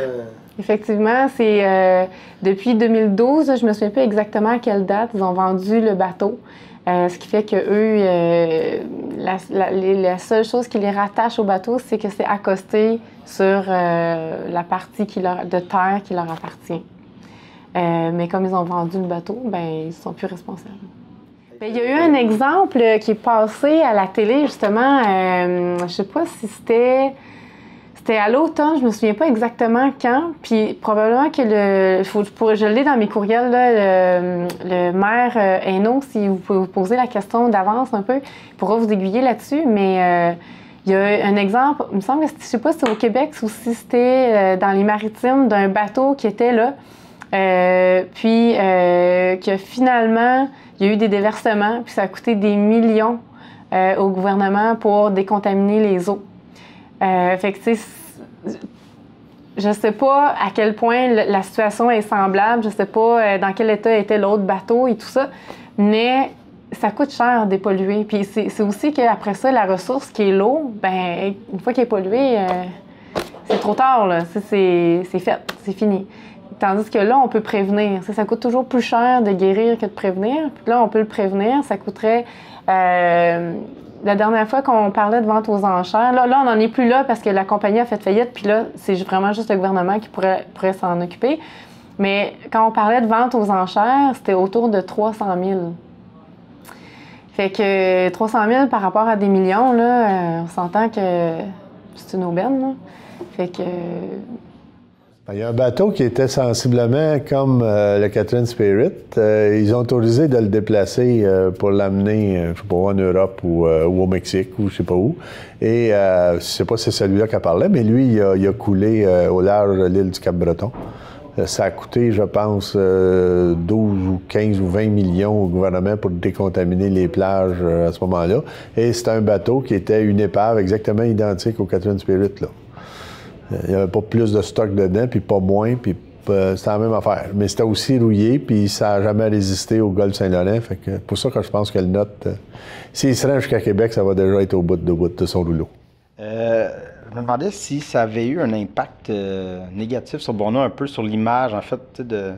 Effectivement, c'est depuis 2012, je me souviens pas exactement à quelle date, ils ont vendu le bateau. Ce qui fait que eux, la seule chose qui les rattache au bateau, c'est que c'est accosté sur la partie de terre qui leur appartient. Mais comme ils ont vendu le bateau, ben ils ne sont plus responsables. Bien, il y a eu un exemple qui est passé à la télé, justement. Je ne sais pas si c'était à l'automne, je me souviens pas exactement quand. Puis probablement que je l'ai dans mes courriels, là, le maire Hainaut, si vous pouvez vous poser la question d'avance un peu, il pourra vous aiguiller là-dessus. Mais il y a un exemple, il me semble que je ne sais pas si c'était au Québec ou si c'était dans les Maritimes, d'un bateau qui était là. Puis que finalement, il y a eu des déversements, puis ça a coûté des millions au gouvernement pour décontaminer les eaux. Fait que, tu sais, je sais pas à quel point la situation est semblable, je sais pas dans quel état était l'autre bateau et tout ça, mais ça coûte cher dépolluer. Puis c'est aussi qu'après ça, la ressource qui est l'eau, ben une fois qu'elle est polluée, c'est trop tard, là. C'est fait, c'est fini. Tandis que là, on peut prévenir. Ça coûte toujours plus cher de guérir que de prévenir. Puis là, on peut le prévenir. Ça coûterait... la dernière fois qu'on parlait de vente aux enchères, là, on n'en est plus là parce que la compagnie a fait faillite. Puis là, c'est vraiment juste le gouvernement qui pourrait s'en occuper. Mais quand on parlait de vente aux enchères, c'était autour de 300 000. Fait que 300 000 par rapport à des millions, là, on s'entend que c'est une aubaine, là. Fait que... Il y a un bateau qui était sensiblement comme le Catherine Spirit. Ils ont autorisé de le déplacer pour l'amener, je sais pas, en Europe ou au Mexique ou je sais pas où. Et je sais pas si c'est celui-là qui parlait, mais lui, il a coulé au large de l'île du Cap-Breton. Ça a coûté, je pense, 12 ou 15 ou 20 millions au gouvernement pour décontaminer les plages à ce moment-là. Et c'était un bateau qui était une épave exactement identique au Catherine Spirit, là. Il n'y avait pas plus de stock dedans, puis pas moins, puis c'était la même affaire. Mais c'était aussi rouillé, puis ça n'a jamais résisté au golfe Saint-Laurent. Fait que pour ça que je pense que le note, s'il se rend jusqu'à Québec, ça va déjà être au bout de son rouleau. Je me demandais si ça avait eu un impact négatif sur Bournois, un peu sur l'image, en fait, de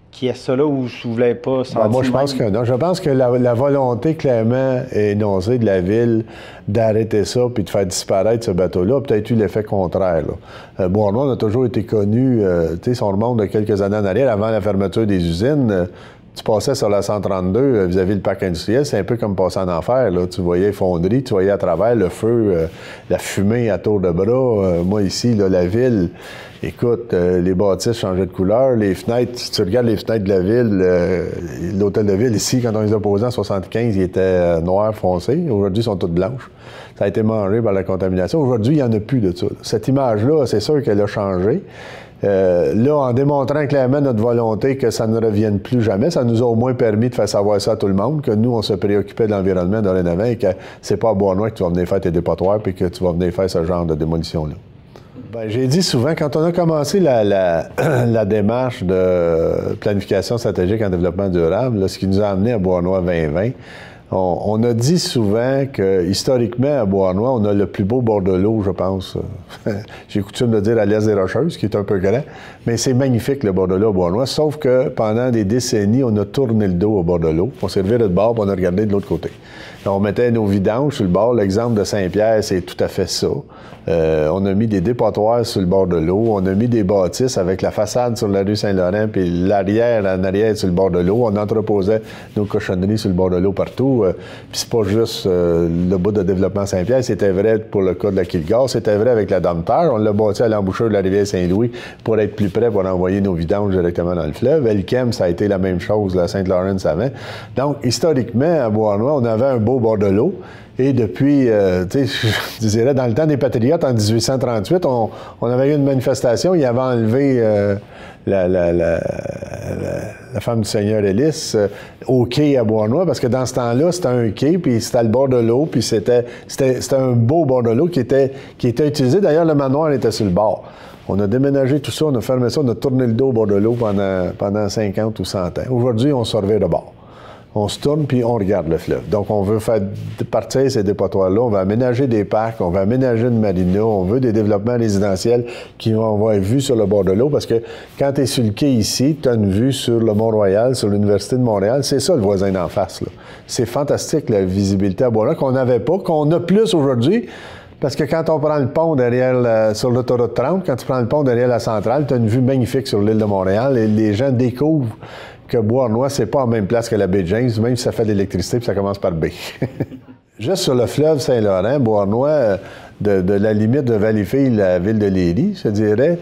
qui est ça là où je ne voulais pas sentir. Moi, je pense que non. Je pense que la volonté clairement énoncée de la Ville d'arrêter ça puis de faire disparaître ce bateau-là a peut-être eu l'effet contraire. Bournois a toujours été connu, tu sais, si on remonte de quelques années en arrière, avant la fermeture des usines, tu passais sur la 132 vis-à-vis le parc industriel, c'est un peu comme passer en enfer. Là. Tu voyais les fonderies, tu voyais à travers le feu, la fumée à tour de bras. Moi, ici, là, la ville, écoute, les bâtisses changeaient de couleur, les fenêtres, si tu regardes les fenêtres de la ville, l'hôtel de ville, ici, quand on les a posés en 75, ils étaient noirs foncés. Aujourd'hui, ils sont toutes blanches. Ça a été mangé par la contamination. Aujourd'hui, il n'y en a plus de ça. Cette image-là, c'est sûr qu'elle a changé. Là, en démontrant clairement notre volonté que ça ne revienne plus jamais, ça nous a au moins permis de faire savoir ça à tout le monde, que nous, on se préoccupait de l'environnement dorénavant et que c'est pas à Bournois que tu vas venir faire tes dépotoirs puis que tu vas venir faire ce genre de démolition-là. Bien, j'ai dit souvent, quand on a commencé la démarche de planification stratégique en développement durable, là, ce qui nous a amené à Bournois 2020, on a dit souvent que, historiquement, à Bournois, on a le plus beau bord de l'eau, je pense. J'ai coutume de dire à l'Est des Rocheuses, qui est un peu grand, mais c'est magnifique, le bord de l'eau à Bournois, sauf que pendant des décennies, on a tourné le dos au bord de l'eau. On s'est levé de bord, puis on a regardé de l'autre côté. On mettait nos vidanges sur le bord. L'exemple de Saint-Pierre, c'est tout à fait ça. On a mis des dépotoirs sur le bord de l'eau. On a mis des bâtisses avec la façade sur la rue Saint-Laurent puis l'arrière en arrière sur le bord de l'eau. On entreposait nos cochonneries sur le bord de l'eau partout. Puis c'est pas juste le bout de développement Saint-Pierre. C'était vrai pour le cas de la Kilgore. C'était vrai avec la Domteur. On l'a bâti à l'embouchure de la rivière Saint-Louis pour être plus près pour envoyer nos vidanges directement dans le fleuve. Elkem, ça a été la même chose, la Saint-Laurent-Savin. Donc, historiquement, à Beauharnois, on avait un beau bord de l'eau. Et depuis, tu sais, je dirais, dans le temps des Patriotes, en 1838, on avait eu une manifestation. Ils avaient enlevé la femme du Seigneur Hélice au quai à Beauharnois, parce que dans ce temps-là, c'était un quai, puis c'était le bord de l'eau, puis c'était un beau bord de l'eau qui était utilisé. D'ailleurs, le manoir était sur le bord. On a déménagé tout ça, on a fermé ça, on a tourné le dos au bord de l'eau pendant 50 ou 100 ans. Aujourd'hui, on se revient de bord. On se tourne, puis on regarde le fleuve. Donc, on veut faire partir ces dépotoirs-là. On va aménager des parcs, on va aménager une marina, on veut des développements résidentiels qui vont avoir une vue sur le bord de l'eau, parce que quand tu es sur le quai ici, tu as une vue sur le Mont-Royal, sur l'Université de Montréal. C'est ça, le voisin d'en face, là. C'est fantastique, la visibilité à Beauharnois, qu'on n'avait pas, qu'on a plus aujourd'hui. Parce que quand on prend le pont derrière sur l'autoroute 30, quand tu prends le pont derrière la centrale, tu as une vue magnifique sur l'île de Montréal et les gens découvrent que Beauharnois, c'est pas en même place que la baie James, même si ça fait de l'électricité puis ça commence par B. Juste sur le fleuve Saint-Laurent, Beauharnois, de la limite de Valleyfield à la ville de Léry, je dirais,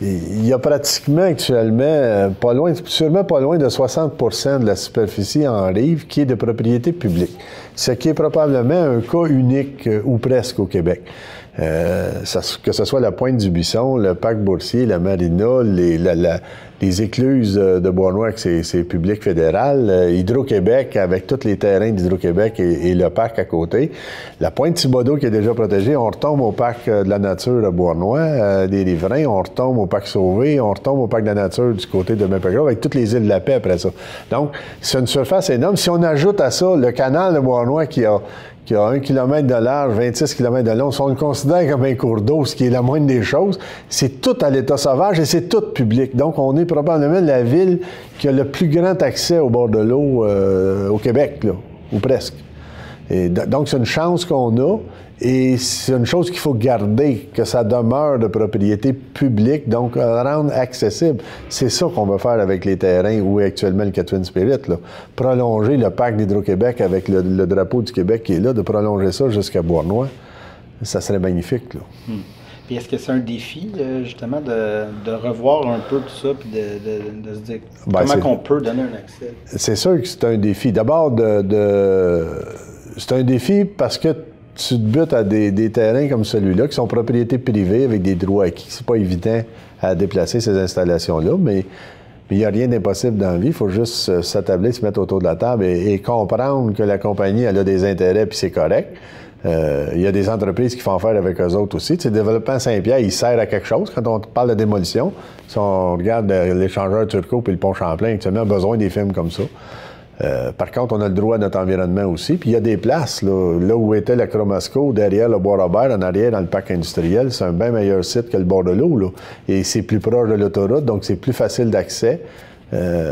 il y a pratiquement actuellement, sûrement pas loin de 60 % de la superficie en rive qui est de propriété publique. Ce qui est probablement un cas unique ou presque au Québec. Que ce soit la Pointe du Buisson, le Parc Boursier, la Marina, les écluses de Beauharnois, que c'est public fédéral, Hydro-Québec, avec tous les terrains d'Hydro-Québec et le parc à côté. La Pointe Thibodeau qui est déjà protégée, on retombe au Parc de la Nature de Beauharnois, des Riverains, on retombe au Parc Sauvé, on retombe au Parc de la Nature du côté de Maple-Grove, avec toutes les îles de la Paix après ça. Donc, c'est une surface énorme. Si on ajoute à ça le canal de Beauharnois qui a 1 km de large, 26 km de long, si on le considère comme un cours d'eau, ce qui est la moindre des choses, c'est tout à l'état sauvage et c'est tout public. Donc, on est probablement la ville qui a le plus grand accès au bord de l'eau au Québec, là, ou presque. Et donc, c'est une chance qu'on a et c'est une chose qu'il faut garder, que ça demeure de propriété publique, donc rendre accessible. C'est ça qu'on va faire avec les terrains où est actuellement le Catherine Spirit, là. Prolonger le parc d'Hydro-Québec avec le drapeau du Québec qui est là, de prolonger ça jusqu'à Beauharnois, ça serait magnifique, là. Puis est-ce que c'est un défi, justement, de revoir un peu tout ça, puis de se dire comment qu'on peut donner un accès? C'est sûr que c'est un défi. D'abord, c'est un défi parce que tu te butes à des terrains comme celui-là, qui sont propriétés privées avec des droits acquis. C'est pas évident à déplacer ces installations-là, mais il n'y a rien d'impossible dans la vie. Il faut juste s'attabler, se mettre autour de la table et comprendre que la compagnie, elle a des intérêts, puis c'est correct. Il y a des entreprises qui font affaire avec eux autres aussi. Tu sais, le développement Saint-Pierre, il sert à quelque chose. Quand on parle de démolition, si on regarde l'échangeur Turcot puis le pont Champlain, actuellement, on a besoin des films comme ça. Par contre, on a le droit à notre environnement aussi. Puis il y a des places, là où était la Chromasco, derrière le Bois-Robert, en arrière, dans le parc industriel. C'est un bien meilleur site que le bord de l'eau, là. Et c'est plus proche de l'autoroute, donc c'est plus facile d'accès.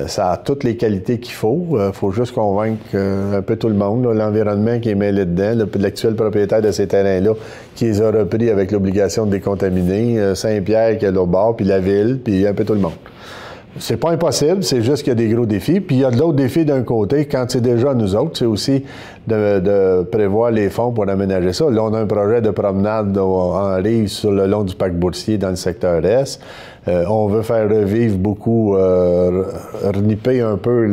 Ça a toutes les qualités qu'il faut. Faut juste convaincre un peu tout le monde, là, l'environnement qui est mêlé dedans, l'actuel propriétaire de ces terrains-là, qui les a repris avec l'obligation de décontaminer, Saint-Pierre qui est là au bord, puis la ville, puis un peu tout le monde. C'est pas impossible, c'est juste qu'il y a des gros défis. Puis il y a de l'autre défi d'un côté, quand c'est déjà nous autres, c'est aussi de prévoir les fonds pour aménager ça. Là, on a un projet de promenade en rive sur le long du parc Boursier dans le secteur Est. On veut faire revivre beaucoup, renipper un peu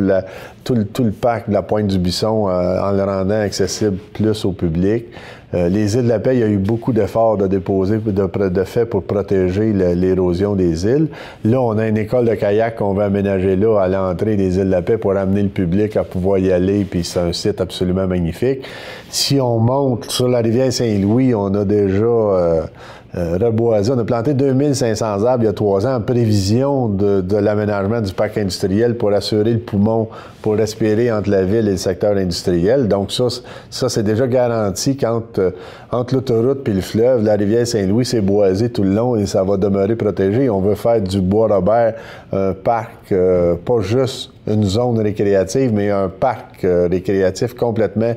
tout le parc de la Pointe du Buisson en le rendant accessible plus au public. Les îles de la Paix, il y a eu beaucoup d'efforts de fait pour protéger l'érosion des îles. Là, on a une école de kayak qu'on va aménager là à l'entrée des îles de la Paix pour amener le public à pouvoir y aller, puis c'est un site absolument magnifique. Si on monte sur la rivière Saint-Louis, on a déjà reboisé. On a planté 2500 arbres il y a 3 ans en prévision de l'aménagement du parc industriel pour assurer le poumon, pour respirer entre la ville et le secteur industriel. Donc ça c'est déjà garanti qu'entre l'autoroute puis le fleuve, la rivière Saint-Louis, c'est boisé tout le long et ça va demeurer protégé. On veut faire du Bois-Robert un parc pas juste une zone récréative, mais un parc récréatif complètement,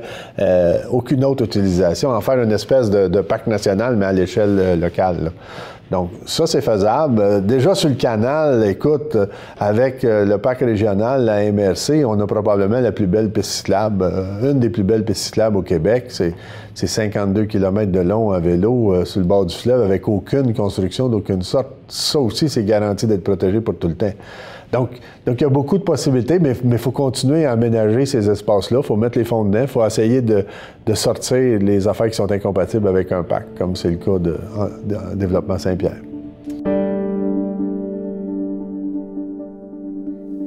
aucune autre utilisation, en faire une espèce de parc national, mais à l'échelle locale, là. Donc, ça, c'est faisable. Déjà, sur le canal, écoute, avec le parc régional, la MRC, on a probablement la plus belle piste cyclable, une des plus belles pistes cyclables au Québec. C'est 52 km de long à vélo sur le bord du fleuve avec aucune construction d'aucune sorte. Ça aussi, c'est garanti d'être protégé pour tout le temps. Donc, il y a beaucoup de possibilités, mais il faut continuer à aménager ces espaces-là. Il faut mettre les fonds dedans. Il faut essayer de sortir les affaires qui sont incompatibles avec un parc, comme c'est le cas de Développement Saint-Pierre.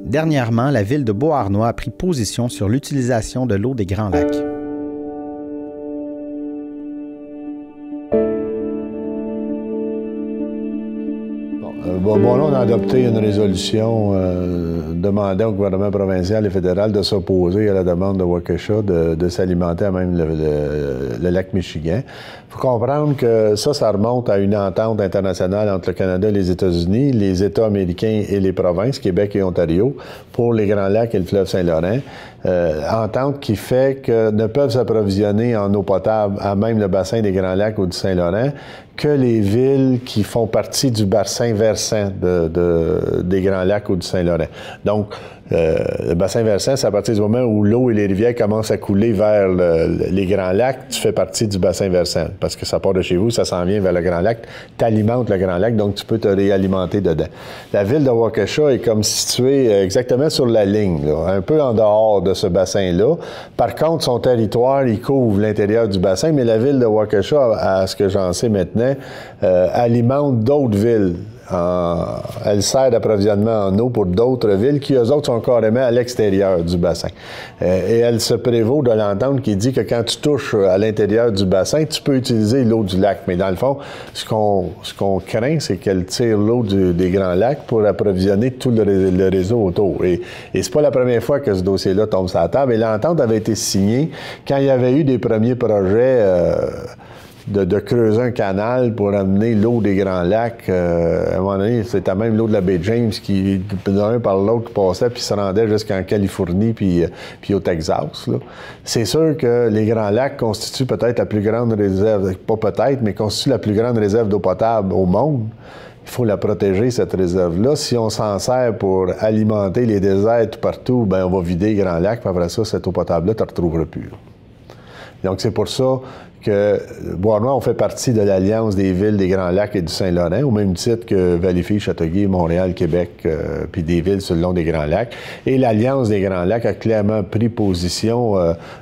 Dernièrement, la ville de Beauharnois a pris position sur l'utilisation de l'eau des Grands Lacs. Bon, là, on a adopté une résolution demandant au gouvernement provincial et fédéral de s'opposer à la demande de Waukesha de s'alimenter à même le lac Michigan. Il faut comprendre que ça remonte à une entente internationale entre le Canada et les États-Unis, les États américains et les provinces, Québec et Ontario, pour les Grands Lacs et le fleuve Saint-Laurent. Entente qui fait que ne peuvent s'approvisionner en eau potable à même le bassin des Grands Lacs ou du Saint-Laurent que les villes qui font partie du bassin versant des Grands Lacs ou du Saint-Laurent. Donc, le bassin versant, c'est à partir du moment où l'eau et les rivières commencent à couler vers les Grands Lacs, tu fais partie du bassin versant. Parce que ça part de chez vous, ça s'en vient vers le Grand Lac, tu alimentes le Grand Lac, donc tu peux te réalimenter dedans. La ville de Waukesha est comme située exactement sur la ligne, là, un peu en dehors de ce bassin-là. Par contre, son territoire, il couvre l'intérieur du bassin, mais la ville de Waukesha, à ce que j'en sais maintenant, alimente d'autres villes. Elle sert d'approvisionnement en eau pour d'autres villes qui, eux autres, sont carrément à l'extérieur du bassin. Et elle se prévaut de l'entente qui dit que quand tu touches à l'intérieur du bassin, tu peux utiliser l'eau du lac. Mais dans le fond, ce qu'on craint, c'est qu'elle tire l'eau des Grands Lacs pour approvisionner tout le réseau autour. Et c'est pas la première fois que ce dossier-là tombe sur la table. Et l'entente avait été signée quand il y avait eu des premiers projets de creuser un canal pour amener l'eau des Grands Lacs. À un moment donné, c'était même l'eau de la baie James qui, d'un par l'autre, passait puis se rendait jusqu'en Californie puis au Texas, là. C'est sûr que les Grands Lacs constituent peut-être la plus grande réserve, pas peut-être, mais constituent la plus grande réserve d'eau potable au monde. Il faut la protéger, cette réserve-là. Si on s'en sert pour alimenter les déserts tout partout, bien, on va vider les Grands Lacs, puis après ça, cette eau potable-là, tu ne la retrouveras plus, là. Donc, c'est pour ça que Beauharnois, on fait partie de l'Alliance des villes des Grands Lacs et du Saint-Laurent, au même titre que Valleyfield, Châteauguay, Montréal, Québec, puis des villes sur le long des Grands Lacs. Et l'Alliance des Grands Lacs a clairement pris position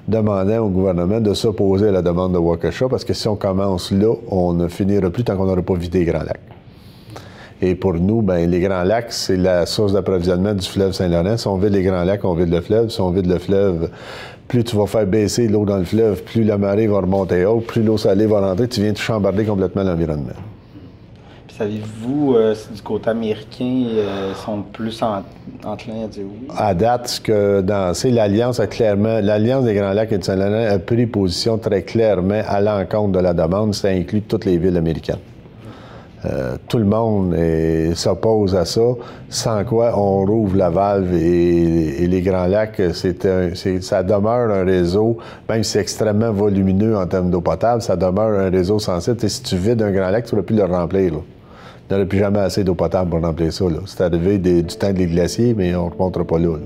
demandant au gouvernement de s'opposer à la demande de Waukesha, parce que si on commence là, on ne finira plus tant qu'on n'aura pas vidé les Grands Lacs. Et pour nous, bien, les Grands Lacs, c'est la source d'approvisionnement du fleuve Saint-Laurent. Si on vide les Grands Lacs, on vide le fleuve. Si on vide le fleuve, plus tu vas faire baisser l'eau dans le fleuve, plus la marée va remonter haut, plus l'eau salée va rentrer, tu viens de chambarder complètement l'environnement. Puis savez-vous si du côté américain, sont plus enclins à dire oui? À date, ce que c'est l'Alliance a clairement, l'Alliance des Grands Lacs et du Saint-Laurent a pris position très clairement à l'encontre de la demande. Ça inclut toutes les villes américaines. Tout le monde s'oppose à ça, sans quoi on rouvre la valve et les Grands Lacs, ça demeure un réseau, même si c'est extrêmement volumineux en termes d'eau potable, ça demeure un réseau sensible. Et si tu vides un Grand Lac, tu ne pourras plus le remplir, là. Il n'y aurait plus jamais assez d'eau potable pour remplir ça, là. C'est arrivé du temps des glaciers, mais on ne remontera pas là.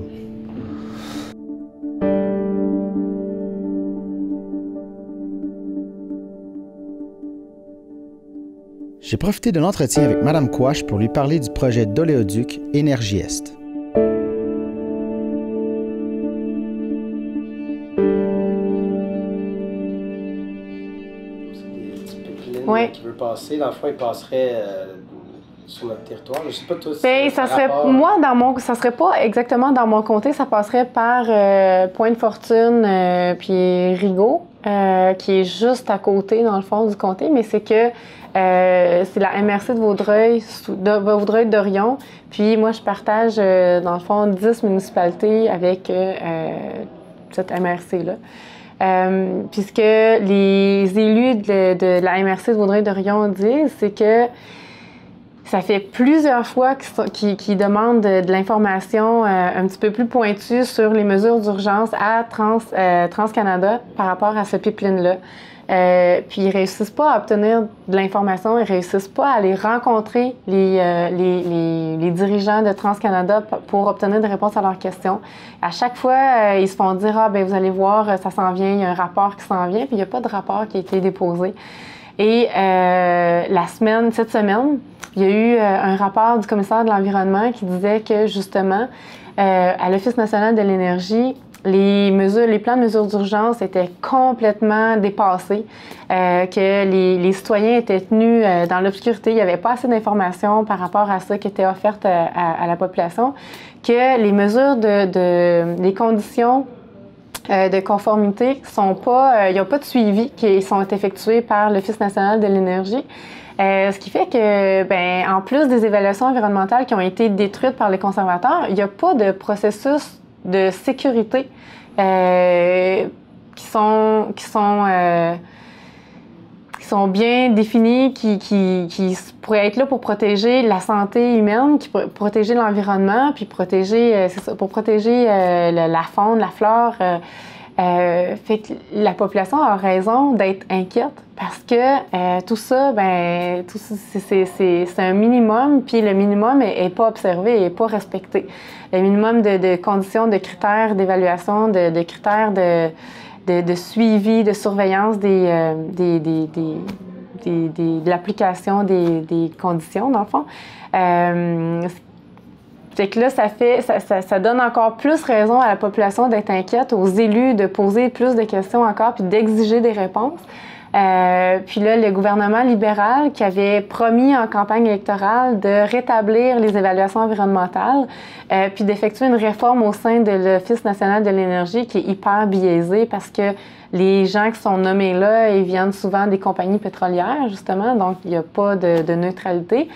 J'ai profité de l'entretien avec Mme Quach pour lui parler du projet d'oléoduc Énergie Est. Oui. Qui veut passer, dans le fond, il passerait sur notre territoire. Je sais pas toi si bien, ça serait moi ça serait pas exactement dans mon comté, ça passerait par Pointe-Fortune puis Rigaud, qui est juste à côté dans le fond du comté, mais c'est que c'est la MRC de Vaudreuil-Dorion. Puis moi, je partage, dans le fond, 10 municipalités avec cette MRC-là. Puis ce que les élus de la MRC de Vaudreuil-Dorion disent, c'est que Ça fait plusieurs fois qu'ils demandent de l'information un petit peu plus pointue sur les mesures d'urgence à TransCanada par rapport à ce pipeline-là. Puis ils réussissent pas à obtenir de l'information, ils réussissent pas à aller rencontrer les dirigeants de TransCanada pour obtenir des réponses à leurs questions. À chaque fois, ils se font dire « Ah, ben vous allez voir, ça s'en vient, il y a un rapport qui s'en vient », puis il n'y a pas de rapport qui a été déposé. Et cette semaine, il y a eu un rapport du commissaire de l'Environnement qui disait que, justement, à l'Office national de l'énergie, les plans de mesures d'urgence étaient complètement dépassés, que les citoyens étaient tenus dans l'obscurité, il n'y avait pas assez d'informations par rapport à ça qui était offerte à la population, que les mesures les conditions de conformité il n'y a pas de suivi qui sont effectués par l'Office national de l'énergie. Ce qui fait que, en plus des évaluations environnementales qui ont été détruites par les conservateurs, il n'y a pas de processus de sécurité qui sont bien définis, qui pourraient être là pour protéger la santé humaine, pour protéger l'environnement, puis pour protéger la faune, la flore. Fait que la population a raison d'être inquiète parce que tout ça, c'est un minimum, puis le minimum est pas observé, est pas respecté. Le minimum de conditions, de critères d'évaluation, de critères de suivi, de surveillance de l'application des conditions, dans le fond. Fait que là, ça donne encore plus raison à la population d'être inquiète, aux élus de poser plus de questions encore, puis d'exiger des réponses. Puis là, le gouvernement libéral qui avait promis en campagne électorale de rétablir les évaluations environnementales, puis d'effectuer une réforme au sein de l'Office national de l'énergie qui est hyper biaisée parce que les gens qui sont nommés là, ils viennent souvent des compagnies pétrolières, justement, donc il n'y a pas de neutralité.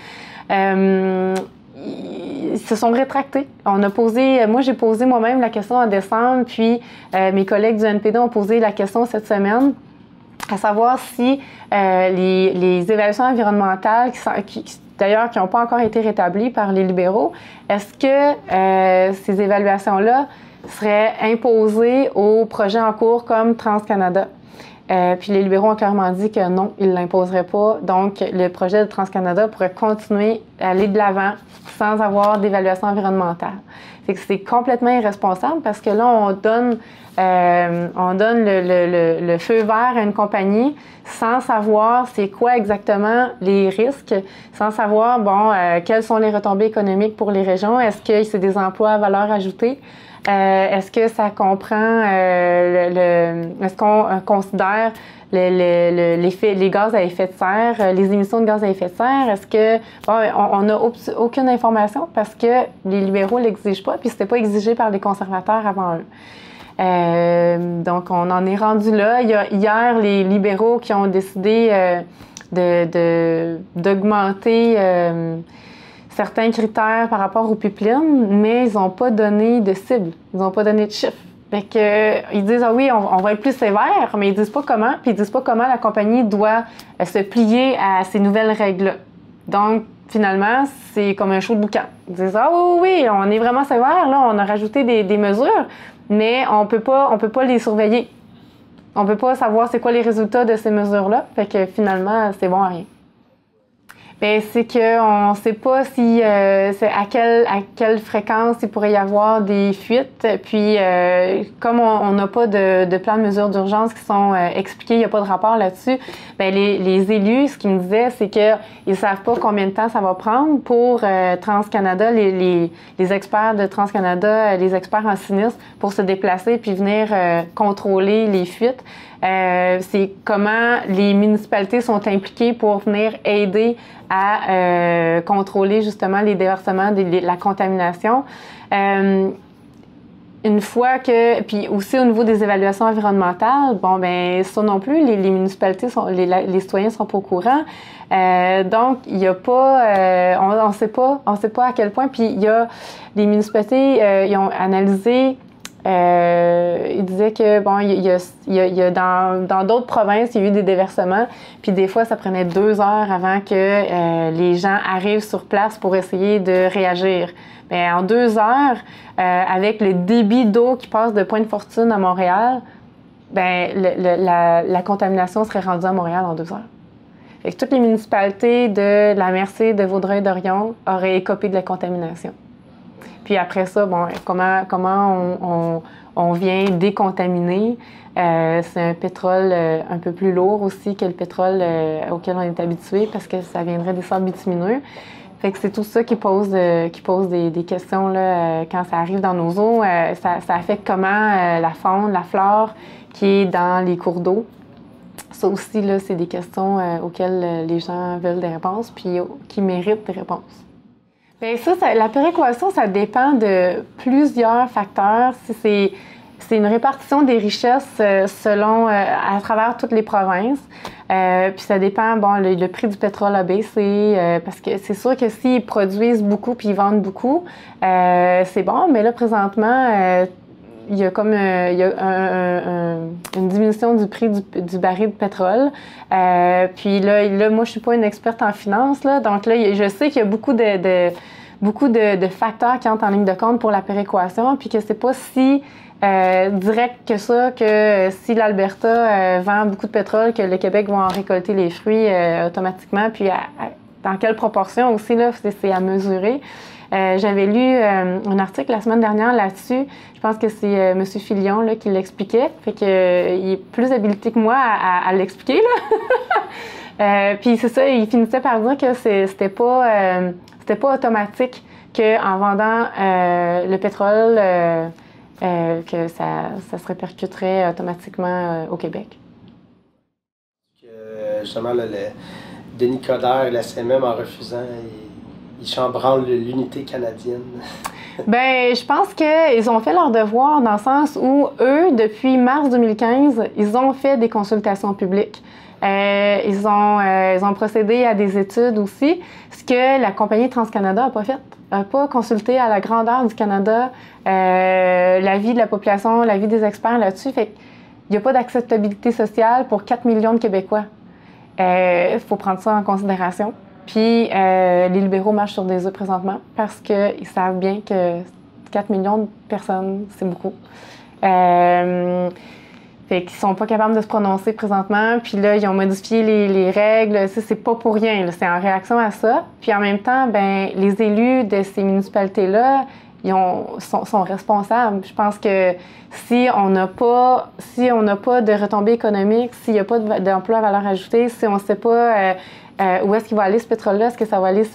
Ils se sont rétractés. Moi j'ai posé moi-même la question en décembre, puis mes collègues du NPD ont posé la question cette semaine, à savoir si les évaluations environnementales, d'ailleurs qui n'ont pas encore été rétablies par les libéraux, est-ce que ces évaluations-là seraient imposées aux projets en cours comme TransCanada? Puis les libéraux ont clairement dit que non, ils ne l'imposeraient pas. Donc, le projet de TransCanada pourrait continuer à aller de l'avant sans avoir d'évaluation environnementale. C'est complètement irresponsable parce que là, on donne le feu vert à une compagnie sans savoir c'est quoi exactement les risques, sans savoir, quelles sont les retombées économiques pour les régions. Est-ce que c'est des emplois à valeur ajoutée? Est-ce que ça comprend est-ce qu'on considère les gaz à effet de serre, les émissions de gaz à effet de serre? Est-ce que on n'a aucune information parce que les libéraux l'exigent pas, puis c'était pas exigé par les conservateurs avant eux. Donc on en est rendu là. Il y a hier les libéraux qui ont décidé d'augmenter certains critères par rapport au pipeline, mais ils n'ont pas donné de cible, ils n'ont pas donné de chiffre. Fait que, ils disent « Ah oui, on va être plus sévère », mais ils disent pas comment, puis ils disent pas comment la compagnie doit se plier à ces nouvelles règles-là. Donc, finalement, c'est comme un show de boucan. Ils disent « Ah oui, on est vraiment sévère, là, on a rajouté des mesures, mais on peut pas les surveiller. On peut pas savoir c'est quoi les résultats de ces mesures-là. » Fait que finalement, c'est bon à rien. Bien, c'est qu'on ne sait pas si à quelle fréquence il pourrait y avoir des fuites. Puis, comme on n'a pas de plan de mesures d'urgence qui sont expliqués, il n'y a pas de rapport là-dessus, bien, les élus, ce qu'ils me disaient, c'est qu'ils ne savent pas combien de temps ça va prendre pour TransCanada, les experts de TransCanada, les experts en sinistre, pour se déplacer puis venir contrôler les fuites. C'est comment les municipalités sont impliquées pour venir aider à contrôler justement les déversements, la contamination. Une fois que, puis aussi au niveau des évaluations environnementales, ça non plus, les municipalités les citoyens sont pas au courant. Donc il y a pas, on sait pas à quel point. Puis il y a les municipalités, ils ont analysé Il disait que, bon, dans d'autres provinces, il y a eu des déversements, puis des fois, ça prenait 2 heures avant que les gens arrivent sur place pour essayer de réagir. Bien, en 2 heures, avec le débit d'eau qui passe de Pointe-Fortune à Montréal, bien, la contamination serait rendue à Montréal en 2 heures. Fait que toutes les municipalités de la MRC, de Vaudreuil-Dorion auraient écopé de la contamination. Puis après ça, bon, comment on vient décontaminer? C'est un pétrole un peu plus lourd aussi que le pétrole auquel on est habitué parce que ça viendrait des sables bitumineux. Fait que c'est tout ça qui pose des questions là, quand ça arrive dans nos eaux. Ça affecte comment la faune, la flore qui est dans les cours d'eau. Ça aussi, là, c'est des questions auxquelles les gens veulent des réponses puis qui méritent des réponses. Bien, la péréquation, ça dépend de plusieurs facteurs. C'est une répartition des richesses selon, à travers toutes les provinces. Puis ça dépend, bon, le prix du pétrole a baissé, parce que c'est sûr que s'ils produisent beaucoup puis ils vendent beaucoup, c'est bon, mais là, présentement, il y a une diminution du prix du baril de pétrole. Puis là, moi, je suis pas une experte en finance, là, donc là, je sais qu'il y a beaucoup de facteurs qui entrent en ligne de compte pour la péréquation, puis que c'est pas si direct que ça, que si l'Alberta vend beaucoup de pétrole, que le Québec va en récolter les fruits automatiquement, puis dans quelle proportion aussi, là, c'est à mesurer. J'avais lu un article la semaine dernière là-dessus. Je pense que c'est M. Filion là, qui l'expliquait. Fait que il est plus habilité que moi à l'expliquer, là. Puis c'est ça, il finissait par dire que c'était pas automatique qu'en vendant le pétrole, que ça se répercuterait automatiquement au Québec. Justement, là, Denis Coderre et la CMM, en refusant, ils chambranlent l'unité canadienne. Bien, je pense qu'ils ont fait leur devoir dans le sens où, eux, depuis mars 2015, ils ont fait des consultations publiques. Ils ont procédé à des études aussi, ce que la compagnie TransCanada n'a pas fait. N'a pas consulté à la grandeur du Canada l'avis de la population, l'avis des experts là-dessus. Fait qu'il n'y a pas d'acceptabilité sociale pour 4 millions de Québécois. Il faut prendre ça en considération. Puis les libéraux marchent sur des œufs présentement parce qu'ils savent bien que 4 millions de personnes, c'est beaucoup. Fait qu'ils sont pas capables de se prononcer présentement. Puis là, ils ont modifié les règles. Ça, c'est pas pour rien. C'est en réaction à ça. Puis en même temps, ben les élus de ces municipalités-là, sont responsables. Je pense que si on n'a pas de retombées économiques, s'il n'y a pas d'emploi à valeur ajoutée, si on ne sait pas où est-ce qu'il va aller ce pétrole-là, est-ce que ça va aller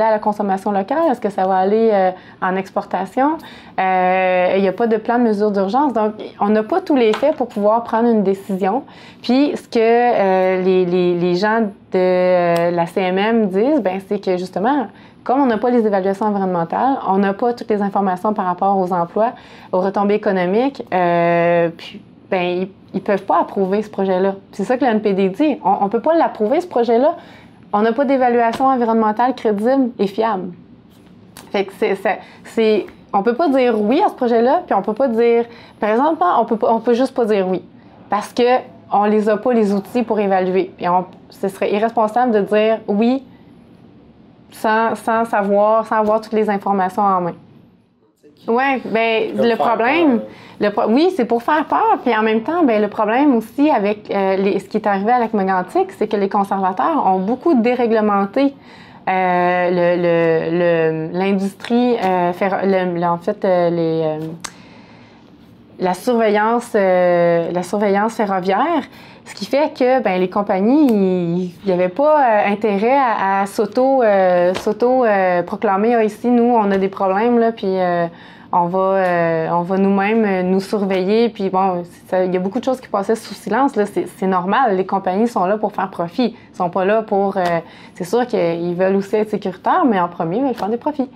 à la consommation locale, est-ce que ça va aller en exportation, il n'y a pas de plan de mesure d'urgence. Donc, on n'a pas tous les faits pour pouvoir prendre une décision. Puis, ce que les gens de la CMM disent, ben c'est que justement, comme on n'a pas les évaluations environnementales, on n'a pas toutes les informations par rapport aux emplois, aux retombées économiques, puis ben ils peuvent pas approuver ce projet-là. C'est ça que le NPD dit. On peut pas l'approuver, ce projet-là. On n'a pas d'évaluation environnementale crédible et fiable. Fait que on peut pas dire oui à ce projet-là, puis on peut pas dire, par exemple, on peut juste pas dire oui, parce que on les a pas les outils pour évaluer. Puis ce serait irresponsable de dire oui sans avoir toutes les informations en main. Oui, bien, le problème, oui, c'est pour faire peur. Puis en même temps, bien, le problème aussi avec ce qui est arrivé à Lac-Mégantic, c'est que les conservateurs ont beaucoup déréglementé l'industrie, la surveillance ferroviaire. Ce qui fait que ben, les compagnies, il n'y avait pas intérêt à s'auto-proclamer ici, nous, on a des problèmes, là, puis on va nous-mêmes nous surveiller. Puis bon, il y a beaucoup de choses qui passaient sous silence. Là, c'est normal, les compagnies sont là pour faire profit. Ils sont pas là pour... c'est sûr qu'ils veulent aussi être sécuritaires, mais en premier, ils veulent faire des profits.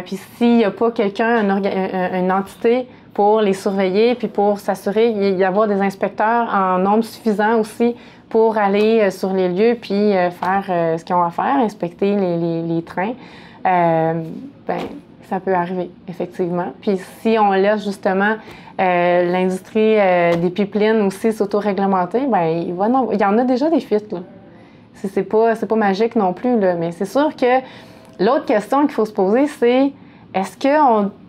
Puis s'il n'y a pas quelqu'un, une entité pour les surveiller, puis pour s'assurer y avoir des inspecteurs en nombre suffisant aussi pour aller sur les lieux, puis faire ce qu'ils ont à faire, inspecter les trains. Ben, Ça peut arriver, effectivement. Puis si on laisse justement l'industrie des pipelines aussi s'auto-réglementer, bien, il y en a déjà des fuites, là. C'est pas magique non plus, là. Mais c'est sûr que l'autre question qu'il faut se poser, c'est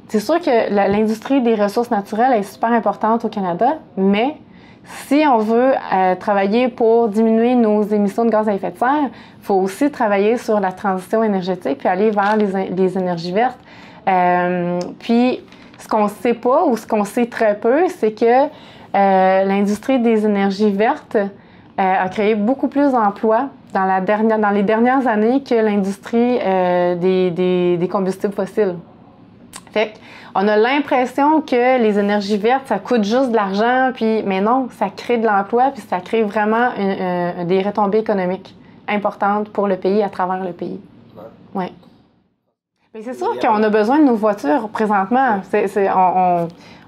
c'est sûr que l'industrie des ressources naturelles est super importante au Canada, mais si on veut travailler pour diminuer nos émissions de gaz à effet de serre, il faut aussi travailler sur la transition énergétique puis aller vers les énergies vertes. Puis, ce qu'on ne sait pas ou ce qu'on sait très peu, c'est que l'industrie des énergies vertes a créé beaucoup plus d'emplois dans les dernières années que l'industrie des combustibles fossiles. Fait qu'on a l'impression que les énergies vertes, ça coûte juste de l'argent, mais non, ça crée de l'emploi, puis ça crée vraiment des retombées économiques importantes pour le pays, à travers le pays. Ouais. Mais c'est sûr qu'on a besoin de nos voitures présentement.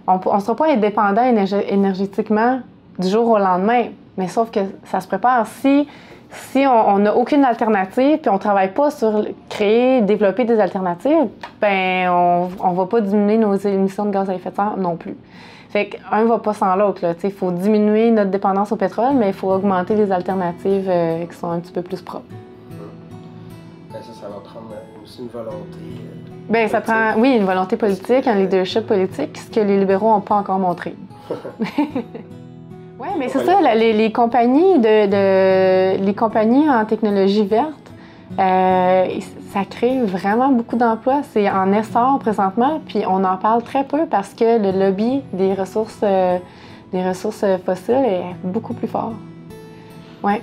On ne sera pas indépendant énergétiquement du jour au lendemain, mais sauf que ça se prépare. Si on n'a aucune alternative, puis on ne travaille pas sur développer des alternatives, ben on ne va pas diminuer nos émissions de gaz à effet de serre non plus. Fait qu'un ne va pas sans l'autre. Il faut diminuer notre dépendance au pétrole, mais il faut augmenter les alternatives qui sont un petit peu plus propres. Ben ça va prendre aussi une volonté. Bien, ça prend, oui, une volonté politique, un leadership politique, ce que les libéraux n'ont pas encore montré. Oui, mais c'est ça, les compagnies les compagnies en technologie verte, ça crée vraiment beaucoup d'emplois. C'est en essor présentement, puis on en parle très peu parce que le lobby des ressources fossiles est beaucoup plus fort. Ouais.